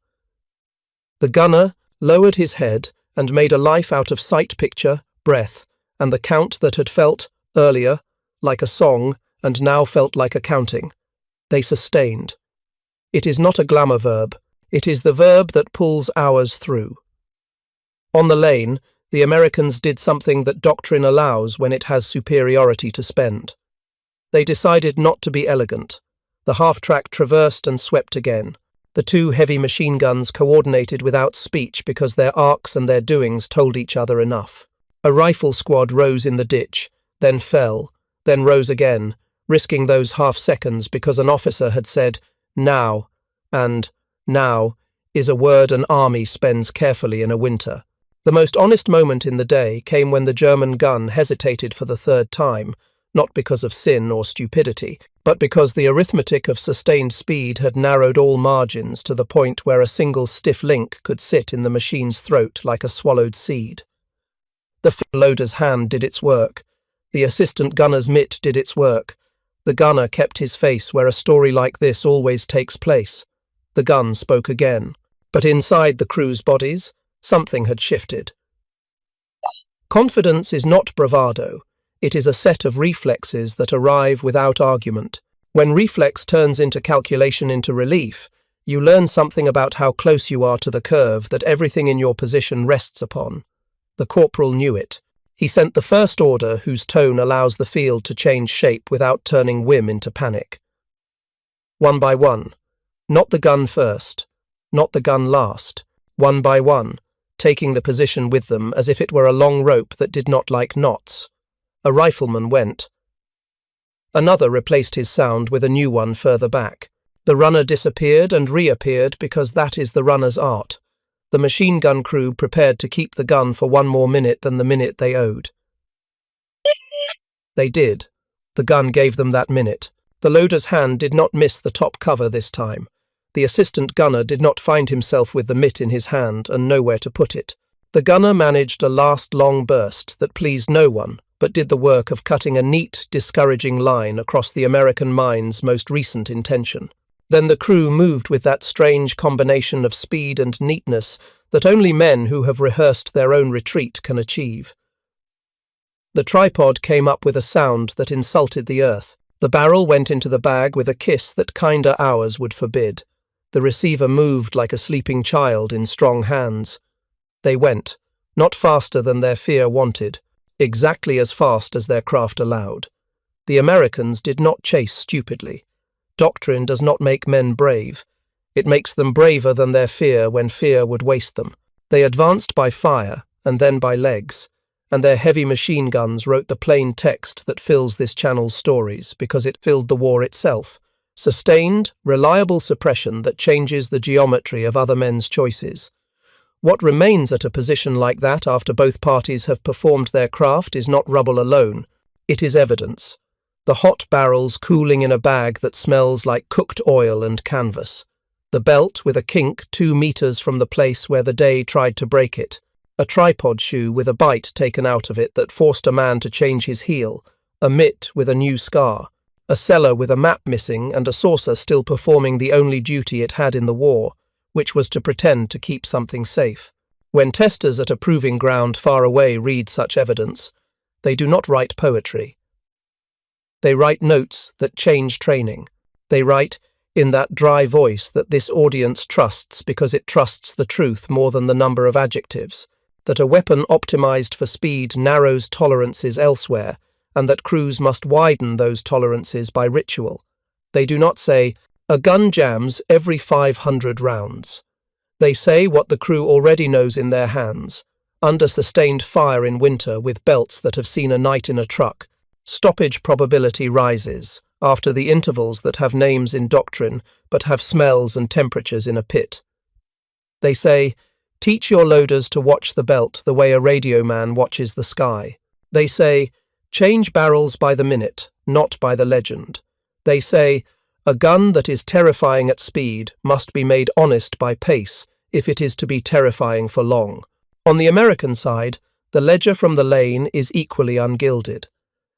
The gunner lowered his head and made a life out of sight picture, breath, and the count that had felt, earlier, like a song and now felt like a counting. They sustained. It is not a glamour verb. It is the verb that pulls hours through. On the lane, the Americans did something that doctrine allows when it has superiority to spend. They decided not to be elegant. The half-track traversed and swept again. The 2 heavy machine guns coordinated without speech because their arcs and their doings told each other enough. A rifle squad rose in the ditch, then fell, then rose again, risking those half seconds because an officer had said, "Now," and "now" is a word an army spends carefully in a winter. The most honest moment in the day came when the German gun hesitated for the 3rd time, not because of sin or stupidity, but because the arithmetic of sustained speed had narrowed all margins to the point where a single stiff link could sit in the machine's throat like a swallowed seed. The loader's hand did its work. The assistant gunner's mitt did its work. The gunner kept his face where a story like this always takes place. The gun spoke again. But inside the crew's bodies, something had shifted. Confidence is not bravado. It is a set of reflexes that arrive without argument. When reflex turns into calculation into relief, you learn something about how close you are to the curve that everything in your position rests upon. The corporal knew it. He sent the first order whose tone allows the field to change shape without turning whim into panic. One by one, Not the gun first, not the gun last, one by one, taking the position with them as if it were a long rope that did not like knots. A rifleman went. Another replaced his sound with a new one further back. The runner disappeared and reappeared because that is the runner's art. The machine gun crew prepared to keep the gun for one more minute than the minute they owed. They did. The gun gave them that minute. The loader's hand did not miss the top cover this time. The assistant gunner did not find himself with the mitt in his hand and nowhere to put it. The gunner managed a last long burst that pleased no one, but did the work of cutting a neat, discouraging line across the American mine's most recent intention. Then the crew moved with that strange combination of speed and neatness that only men who have rehearsed their own retreat can achieve. The tripod came up with a sound that insulted the earth. The barrel went into the bag with a kiss that kinder hours would forbid. The receiver moved like a sleeping child in strong hands. They went, not faster than their fear wanted, exactly as fast as their craft allowed. The Americans did not chase stupidly. Doctrine does not make men brave. It makes them braver than their fear when fear would waste them. They advanced by fire, and then by legs, and their heavy machine guns wrote the plain text that fills this channel's stories because it filled the war itself. Sustained, reliable suppression that changes the geometry of other men's choices. What remains at a position like that after both parties have performed their craft is not rubble alone. It is evidence. The hot barrels cooling in a bag that smells like cooked oil and canvas. The belt with a kink 2 meters from the place where the day tried to break it. A tripod shoe with a bite taken out of it that forced a man to change his heel. A mitt with a new scar. A cellar with a map missing and a saucer still performing the only duty it had in the war, which was to pretend to keep something safe. When testers at a proving ground far away read such evidence, they do not write poetry. They write notes that change training. They write, in that dry voice that this audience trusts because it trusts the truth more than the number of adjectives, that a weapon optimized for speed narrows tolerances elsewhere, and that crews must widen those tolerances by ritual. They do not say, a gun jams every 500 rounds. They say what the crew already knows in their hands, under sustained fire in winter with belts that have seen a night in a truck. Stoppage probability rises, after the intervals that have names in doctrine but have smells and temperatures in a pit. They say, teach your loaders to watch the belt the way a radio man watches the sky. They say, change barrels by the minute, not by the legend. They say, a gun that is terrifying at speed must be made honest by pace if it is to be terrifying for long. On the American side, the ledger from the lane is equally ungilded.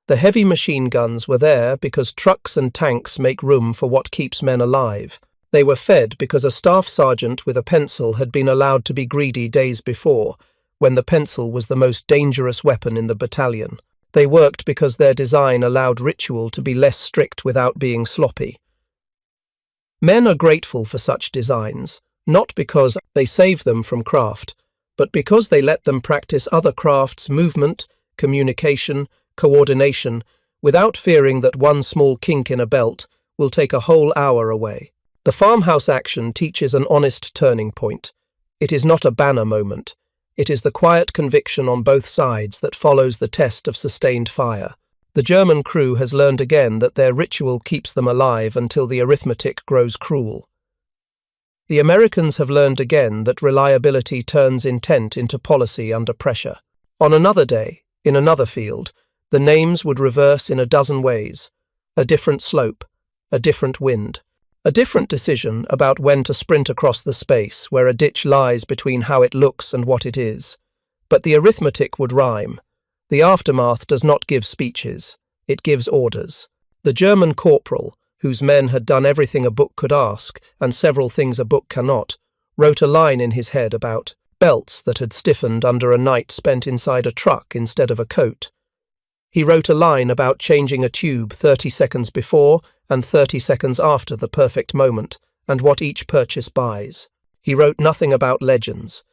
The heavy machine guns were there because trucks and tanks make room for what keeps men alive. They were fed because a staff sergeant with a pencil had been allowed to be greedy days before, when the pencil was the most dangerous weapon in the battalion. They worked because their design allowed ritual to be less strict without being sloppy. Men are grateful for such designs, not because they save them from craft, but because they let them practice other crafts' movement, communication, coordination, without fearing that one small kink in a belt will take a whole hour away. The farmhouse action teaches an honest turning point. It is not a banner moment. It is the quiet conviction on both sides that follows the test of sustained fire. The German crew has learned again that their ritual keeps them alive until the arithmetic grows cruel. The Americans have learned again that reliability turns intent into policy under pressure. On another day, in another field, the names would reverse in a dozen ways. A different slope, a different wind, a different decision about when to sprint across the space where a ditch lies between how it looks and what it is. But the arithmetic would rhyme. The aftermath does not give speeches, it gives orders. The German corporal, whose men had done everything a book could ask and several things a book cannot, wrote a line in his head about belts that had stiffened under a night spent inside a truck instead of a coat. He wrote a line about changing a tube 30 seconds before and 30 seconds after the perfect moment, and what each purchase buys. He wrote nothing about legends.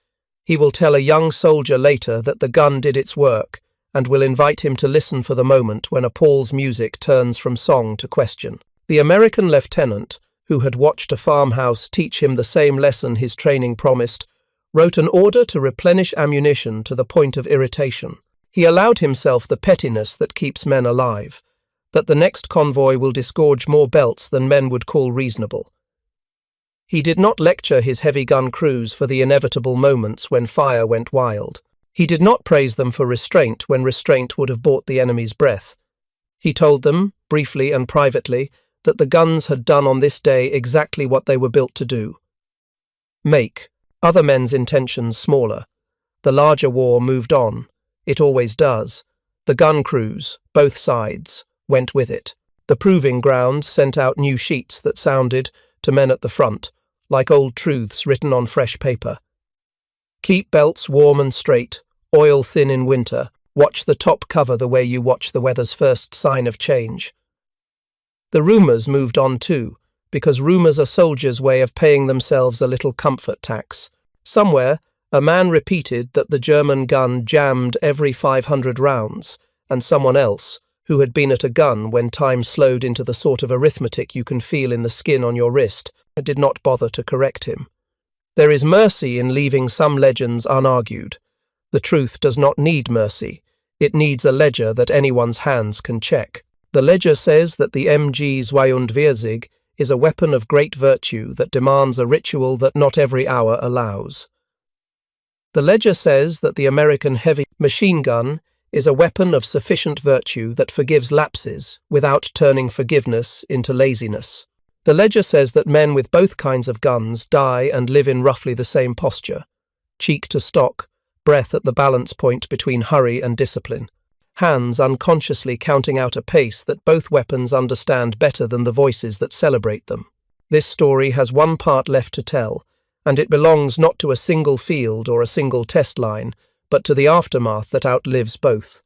He will tell a young soldier later that the gun did its work, and will invite him to listen for the moment when a Paul's music turns from song to question. The American lieutenant, who had watched a farmhouse teach him the same lesson his training promised, wrote an order to replenish ammunition to the point of irritation. He allowed himself the pettiness that keeps men alive, that the next convoy will disgorge more belts than men would call reasonable. He did not lecture his heavy gun crews for the inevitable moments when fire went wild. He did not praise them for restraint when restraint would have bought the enemy's breath. He told them, briefly and privately, that the guns had done on this day exactly what they were built to do. Make other men's intentions smaller. The larger war moved on. It always does. The gun crews, both sides, went with it. The proving ground sent out new sheets that sounded, to men at the front, like old truths written on fresh paper. Keep belts warm and straight, oil thin in winter, watch the top cover the way you watch the weather's first sign of change. The rumours moved on too, because rumours are soldiers' way of paying themselves a little comfort tax. Somewhere, a man repeated that the German gun jammed every 500 rounds, and someone else, who had been at a gun when time slowed into the sort of arithmetic you can feel in the skin on your wrist, did not bother to correct him. There is mercy in leaving some legends unargued. The truth does not need mercy. It needs a ledger that anyone's hands can check. The ledger says that the MG42 is a weapon of great virtue that demands a ritual that not every hour allows. The ledger says that the American heavy machine gun is a weapon of sufficient virtue that forgives lapses without turning forgiveness into laziness. The ledger says that men with both kinds of guns die and live in roughly the same posture, cheek to stock, breath at the balance point between hurry and discipline, hands unconsciously counting out a pace that both weapons understand better than the voices that celebrate them. This story has one part left to tell, and it belongs not to a single field or a single test line, but to the aftermath that outlives both.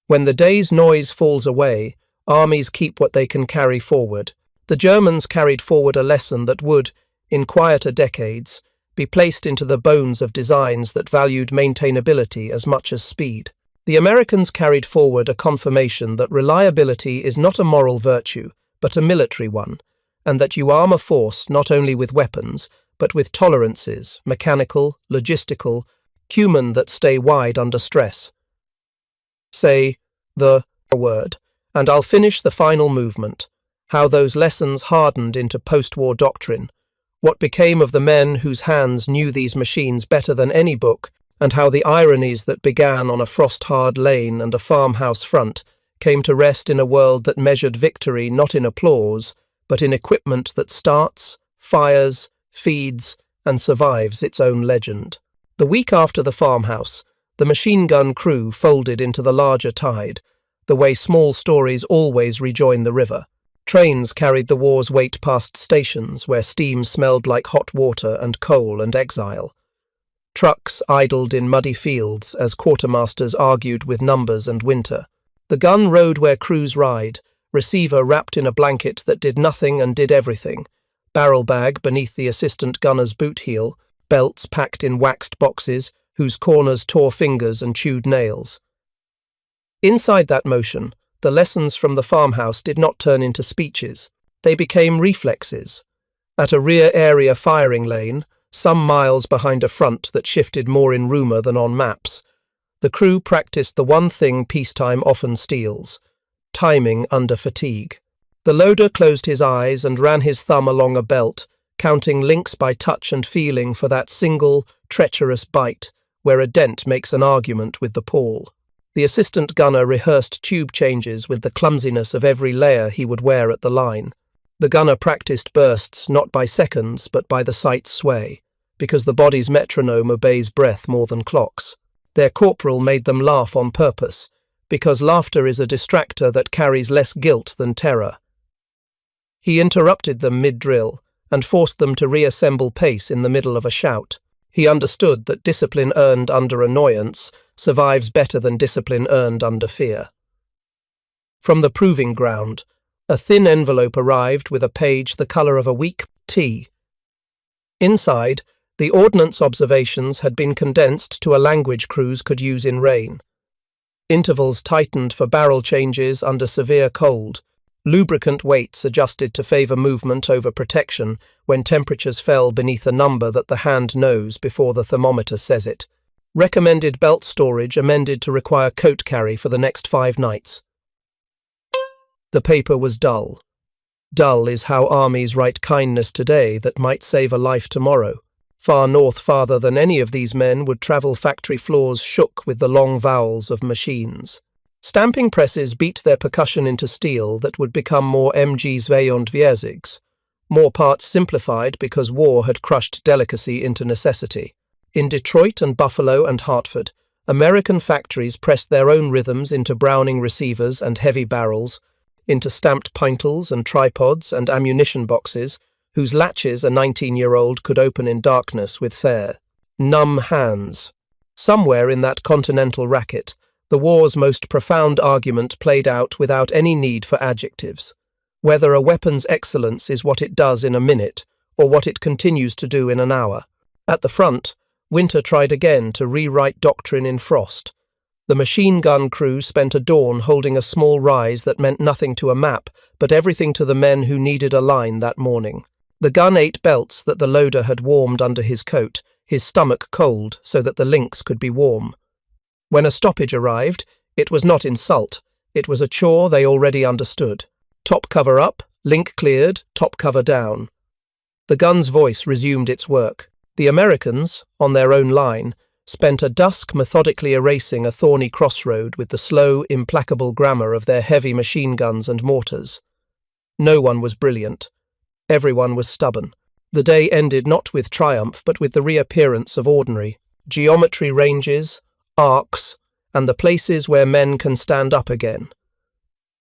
When the day's noise falls away, armies keep what they can carry forward. The Germans carried forward a lesson that would, in quieter decades, be placed into the bones of designs that valued maintainability as much as speed. The Americans carried forward a confirmation that reliability is not a moral virtue, but a military one, and that you arm a force not only with weapons, but with tolerances, mechanical, logistical, human that stay wide under stress. Say the word, and I'll finish the final movement. How those lessons hardened into post-war doctrine, what became of the men whose hands knew these machines better than any book, and how the ironies that began on a frost-hard lane and a farmhouse front came to rest in a world that measured victory not in applause, but in equipment that starts, fires, feeds, and survives its own legend. The week after the farmhouse, the machine gun crew folded into the larger tide, the way small stories always rejoin the river. Trains carried the war's weight past stations where steam smelled like hot water and coal and exile. Trucks idled in muddy fields as quartermasters argued with numbers and winter. The gun rode where crews ride, receiver wrapped in a blanket that did nothing and did everything, barrel bag beneath the assistant gunner's boot heel, belts packed in waxed boxes whose corners tore fingers and chewed nails. Inside that motion, the lessons from the farmhouse did not turn into speeches. They became reflexes. At a rear area firing lane, some miles behind a front that shifted more in rumour than on maps, the crew practiced the one thing peacetime often steals: timing under fatigue. The loader closed his eyes and ran his thumb along a belt, counting links by touch and feeling for that single, treacherous bite where a dent makes an argument with the pawl. The assistant gunner rehearsed tube changes with the clumsiness of every layer he would wear at the line. The gunner practiced bursts not by seconds but by the sight's sway, because the body's metronome obeys breath more than clocks. Their corporal made them laugh on purpose, because laughter is a distractor that carries less guilt than terror. He interrupted them mid-drill and forced them to reassemble pace in the middle of a shout. He understood that discipline earned under annoyance survives better than discipline earned under fear. From the proving ground, a thin envelope arrived with a page the colour of a weak tea. Inside, the ordnance observations had been condensed to a language crews could use in rain. Intervals tightened for barrel changes under severe cold. Lubricant weights adjusted to favor movement over protection when temperatures fell beneath a number that the hand knows before the thermometer says it. Recommended belt storage amended to require coat carry for the next 5 nights. The paper was dull. Dull is how armies write kindness today that might save a life tomorrow. Far north, farther than any of these men would travel factory floors shook with the long vowels of machines. Stamping presses beat their percussion into steel that would become more MG42, more parts simplified because war had crushed delicacy into necessity. In Detroit and Buffalo and Hartford, American factories pressed their own rhythms into Browning receivers and heavy barrels, into stamped pintles and tripods and ammunition boxes, whose latches a 19-year-old could open in darkness with fair, numb hands. Somewhere in that continental racket, the war's most profound argument played out without any need for adjectives. Whether a weapon's excellence is what it does in a minute, or what it continues to do in an hour. At the front, Winter tried again to rewrite doctrine in frost. The machine gun crew spent a dawn holding a small rise that meant nothing to a map, but everything to the men who needed a line that morning. The gun ate belts that the loader had warmed under his coat, his stomach cold so that the links could be warm. When a stoppage arrived, it was not insult, it was a chore they already understood. Top cover up, link cleared, top cover down. The gun's voice resumed its work. The Americans, on their own line, spent a dusk methodically erasing a thorny crossroad with the slow, implacable grammar of their heavy machine guns and mortars. No one was brilliant. Everyone was stubborn. The day ended not with triumph, but with the reappearance of ordinary geometry ranges, arcs, and the places where men can stand up again.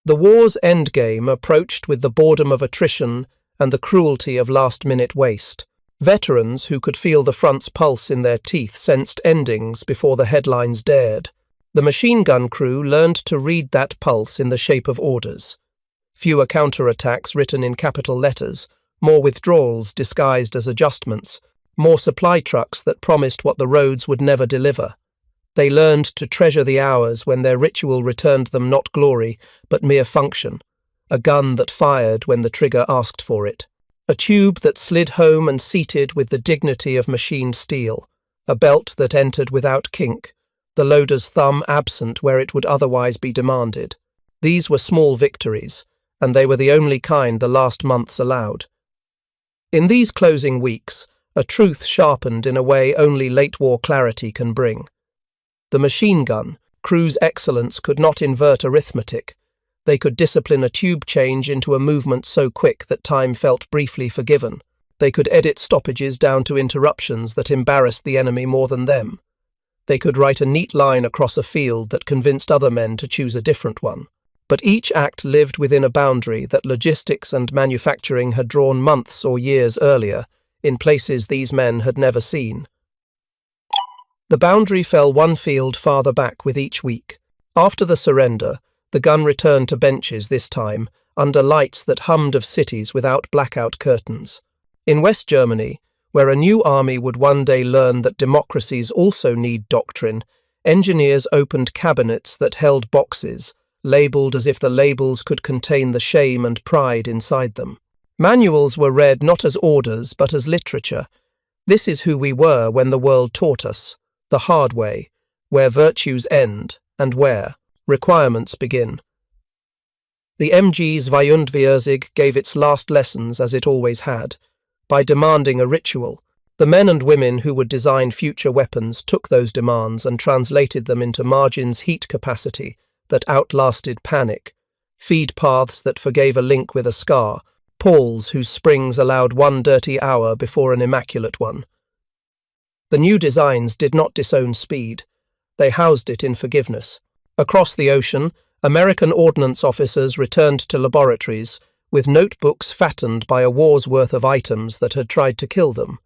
The war's endgame approached with the boredom of attrition and the cruelty of last-minute waste. Veterans who could feel the front's pulse in their teeth sensed endings before the headlines dared. The machine gun crew learned to read that pulse in the shape of orders. Fewer counterattacks written in capital letters, more withdrawals disguised as adjustments, more supply trucks that promised what the roads would never deliver. They learned to treasure the hours when their ritual returned them not glory, but mere function. A gun that fired when the trigger asked for it. A tube that slid home and seated with the dignity of machined steel. A belt that entered without kink, the loader's thumb absent where it would otherwise be demanded. These were small victories, and they were the only kind the last months allowed. In these closing weeks, a truth sharpened in a way only late-war clarity can bring. The machine gun crew's excellence could not invert arithmetic. They could discipline a tube change into a movement so quick that time felt briefly forgiven. They could edit stoppages down to interruptions that embarrassed the enemy more than them. They could write a neat line across a field that convinced other men to choose a different one. But each act lived within a boundary that logistics and manufacturing had drawn months or years earlier, in places these men had never seen. The boundary fell one field farther back with each week. After the surrender, the gun returned to benches this time, under lights that hummed of cities without blackout curtains. In West Germany, where a new army would one day learn that democracies also need doctrine, engineers opened cabinets that held boxes, labelled as if the labels could contain the shame and pride inside them. Manuals were read not as orders but as literature. This is who we were when the world taught us, the hard way, where virtues end and where requirements begin. The MG42 gave its last lessons as it always had, by demanding a ritual. The men and women who would design future weapons took those demands and translated them into margins heat capacity that outlasted panic, feed paths that forgave a link with a scar, pawls whose springs allowed one dirty hour before an immaculate one. The new designs did not disown speed. They housed it in forgiveness. Across the ocean, American ordnance officers returned to laboratories with notebooks fattened by a war's worth of items that had tried to kill them.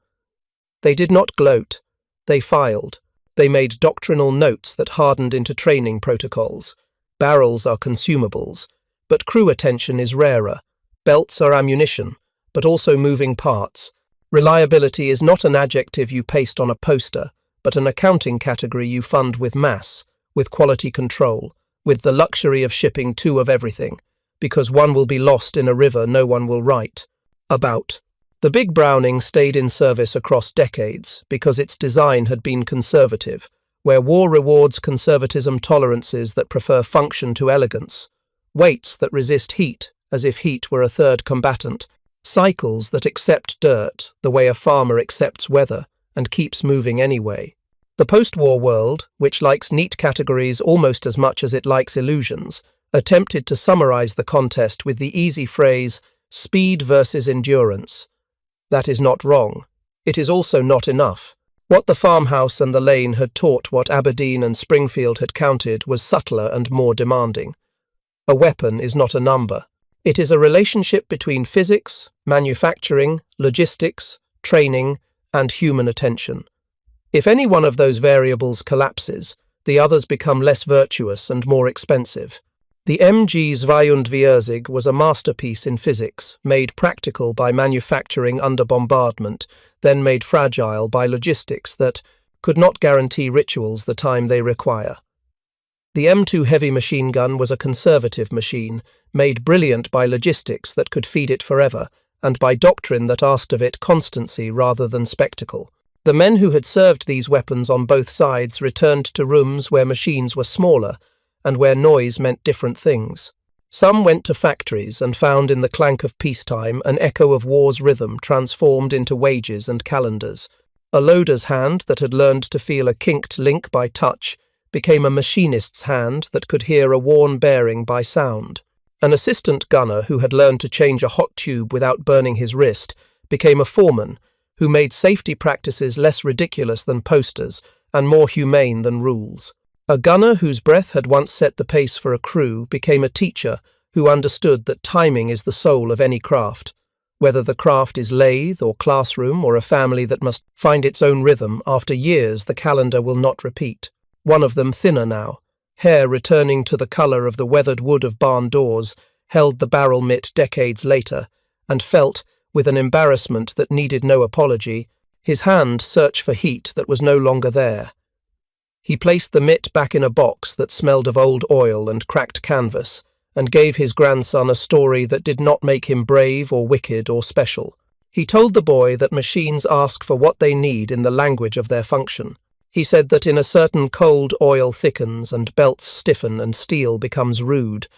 They did not gloat. They filed. They made doctrinal notes that hardened into training protocols. Barrels are consumables, but crew attention is rarer. Belts are ammunition, but also moving parts. Reliability is not an adjective you paste on a poster, but an accounting category you fund with mass, with quality control, with the luxury of shipping 2 of everything, because one will be lost in a river no one will write about. The big Browning stayed in service across decades because its design had been conservative, where war rewards conservatism, tolerances that prefer function to elegance, weights that resist heat as if heat were a third combatant, cycles that accept dirt the way a farmer accepts weather and keeps moving anyway. The post-war world, which likes neat categories almost as much as it likes illusions, attempted to summarize the contest with the easy phrase, speed versus endurance. That is not wrong. It is also not enough. What the farmhouse and the lane had taught what Aberdeen and Springfield had counted was subtler and more demanding. A weapon is not a number. It is a relationship between physics, manufacturing, logistics, training, and human attention. If any one of those variables collapses, the others become less virtuous and more expensive. The MG42 was a masterpiece in physics, made practical by manufacturing under bombardment, then made fragile by logistics that could not guarantee rituals the time they require. The M2 heavy machine gun was a conservative machine, made brilliant by logistics that could feed it forever, and by doctrine that asked of it constancy rather than spectacle. The men who had served these weapons on both sides returned to rooms where machines were smaller, and where noise meant different things. Some went to factories and found in the clank of peacetime an echo of war's rhythm transformed into wages and calendars. A loader's hand that had learned to feel a kinked link by touch became a machinist's hand that could hear a worn bearing by sound. An assistant gunner who had learned to change a hot tube without burning his wrist became a foreman who made safety practices less ridiculous than posters and more humane than rules. A gunner whose breath had once set the pace for a crew became a teacher who understood that timing is the soul of any craft. Whether the craft is lathe or classroom or a family that must find its own rhythm, after years the calendar will not repeat. One of them, thinner now, hair returning to the colour of the weathered wood of barn doors, held the barrel mitt decades later, and felt, with an embarrassment that needed no apology, his hand search for heat that was no longer there. He placed the mitt back in a box that smelled of old oil and cracked canvas, and gave his grandson a story that did not make him brave or wicked or special. He told the boy that machines ask for what they need in the language of their function. He said that in a certain cold oil thickens and belts stiffen and steel becomes rude,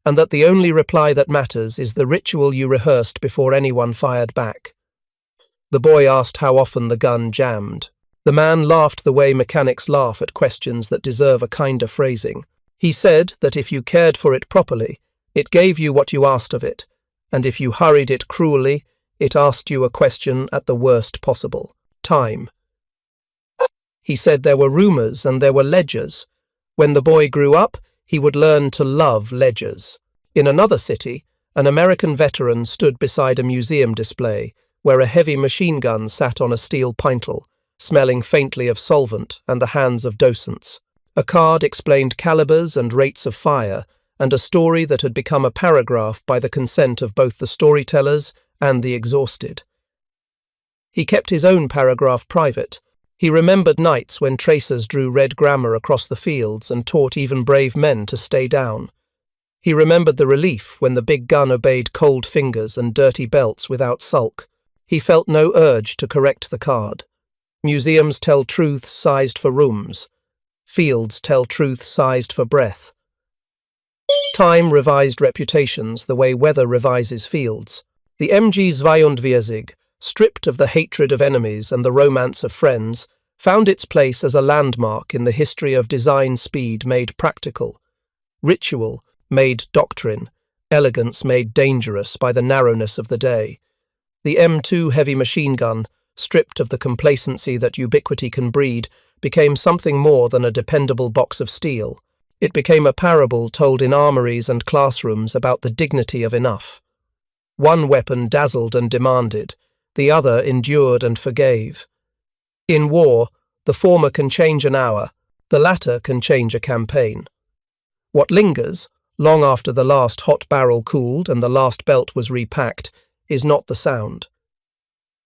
and that the only reply that matters is the ritual you rehearsed before anyone fired back. The boy asked how often the gun jammed. The man laughed the way mechanics laugh at questions that deserve a kinder phrasing. He said that if you cared for it properly, it gave you what you asked of it, and if you hurried it cruelly, it asked you a question at the worst possible: time. He said there were rumours and there were ledgers. When the boy grew up, he would learn to love ledgers. In another city, an American veteran stood beside a museum display where a heavy machine gun sat on a steel pintle, smelling faintly of solvent and the hands of docents. A card explained calibers and rates of fire, and a story that had become a paragraph by the consent of both the storytellers and the exhausted. He kept his own paragraph private. He remembered nights when tracers drew red grammar across the fields and taught even brave men to stay down. He remembered the relief when the big gun obeyed cold fingers and dirty belts without sulk. He felt no urge to correct the card. Museums tell truths sized for rooms. Fields tell truth sized for breath. Time revised reputations the way weather revises fields. The MG42, stripped of the hatred of enemies and the romance of friends, found its place as a landmark in the history of design speed made practical, ritual made doctrine, elegance made dangerous by the narrowness of the day. The M2 heavy machine gun, stripped of the complacency that ubiquity can breed, became something more than a dependable box of steel. It became a parable told in armories and classrooms about the dignity of enough. One weapon dazzled and demanded, the other endured and forgave. In war, the former can change an hour, the latter can change a campaign. What lingers, long after the last hot barrel cooled and the last belt was repacked, is not the sound.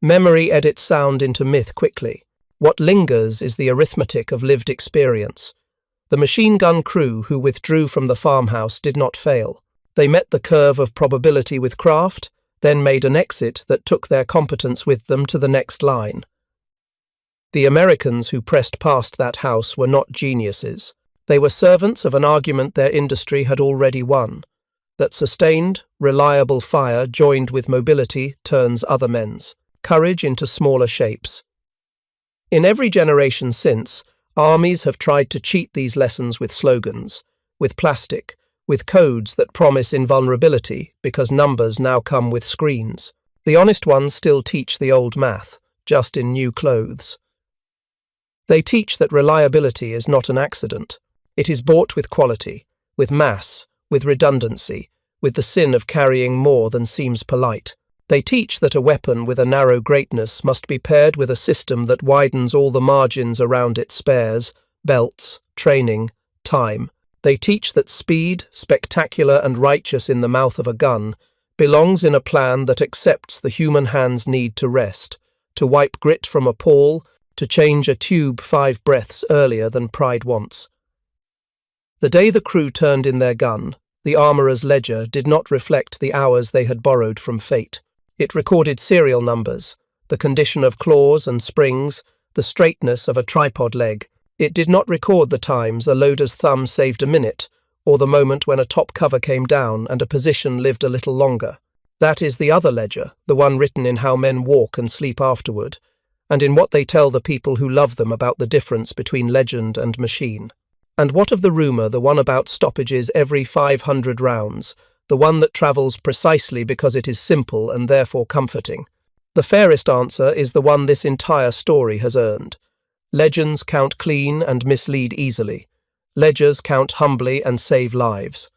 Memory edits sound into myth quickly. What lingers is the arithmetic of lived experience. The machine gun crew who withdrew from the farmhouse did not fail. They met the curve of probability with craft, then made an exit that took their competence with them to the next line. The Americans who pressed past that house were not geniuses. They were servants of an argument their industry had already won, that sustained, reliable fire joined with mobility turns other men's courage into smaller shapes. In every generation since, armies have tried to cheat these lessons with slogans, with plastic, with codes that promise invulnerability because numbers now come with screens. The honest ones still teach the old math, just in new clothes. They teach that reliability is not an accident. It is bought with quality, with mass, with redundancy, with the sin of carrying more than seems polite. They teach that a weapon with a narrow greatness must be paired with a system that widens all the margins around its spares, belts, training, time. They teach that speed, spectacular and righteous in the mouth of a gun, belongs in a plan that accepts the human hand's need to rest, to wipe grit from a pawl, to change a tube 5 breaths earlier than pride wants. The day the crew turned in their gun, the armourer's ledger did not reflect the hours they had borrowed from fate. It recorded serial numbers, the condition of claws and springs, the straightness of a tripod leg. It did not record the times a loader's thumb saved a minute, or the moment when a top cover came down and a position lived a little longer. That is the other ledger, the one written in how men walk and sleep afterward, and in what they tell the people who love them about the difference between legend and machine. And what of the rumour, the one about stoppages every 500 rounds, the one that travels precisely because it is simple and therefore comforting? The fairest answer is the one this entire story has earned. Legends count clean and mislead easily. Ledgers count humbly and save lives.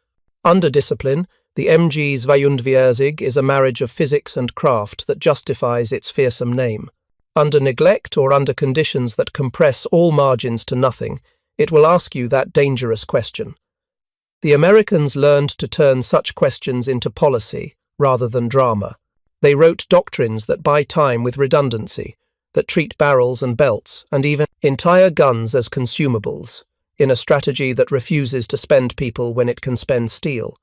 Under discipline, the MG42 is a marriage of physics and craft that justifies its fearsome name. Under neglect or under conditions that compress all margins to nothing, it will ask you that dangerous question. The Americans learned to turn such questions into policy rather than drama. They wrote doctrines that buy time with redundancy, that treat barrels and belts and even entire guns as consumables, in a strategy that refuses to spend people when it can spend steel.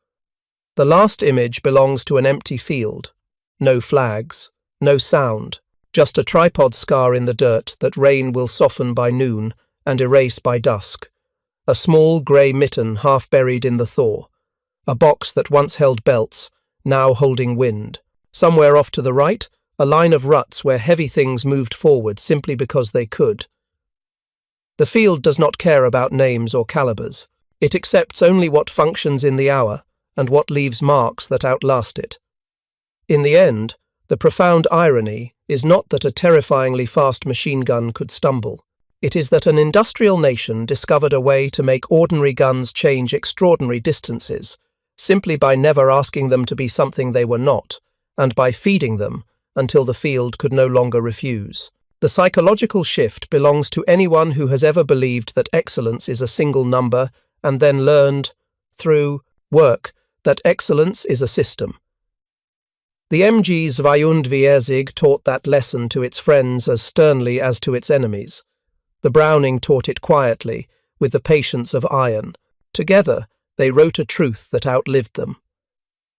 The last image belongs to an empty field. No flags, no sound, just a tripod scar in the dirt that rain will soften by noon and erase by dusk. A small grey mitten half buried in the thaw. A box that once held belts, now holding wind. Somewhere off to the right, a line of ruts where heavy things moved forward simply because they could. The field does not care about names or calibers. It accepts only what functions in the hour and what leaves marks that outlast it. In the end, the profound irony is not that a terrifyingly fast machine gun could stumble. It is that an industrial nation discovered a way to make ordinary guns change extraordinary distances, simply by never asking them to be something they were not, and by feeding them until the field could no longer refuse. The psychological shift belongs to anyone who has ever believed that excellence is a single number and then learned, through work, that excellence is a system. The MG42 taught that lesson to its friends as sternly as to its enemies. The Browning taught it quietly, with the patience of iron. Together, they wrote a truth that outlived them.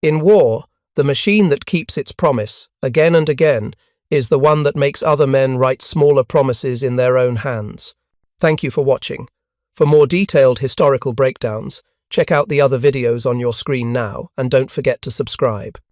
In war, the machine that keeps its promise, again and again, is the one that makes other men write smaller promises in their own hands. Thank you for watching. For more detailed historical breakdowns, check out the other videos on your screen now, and don't forget to subscribe.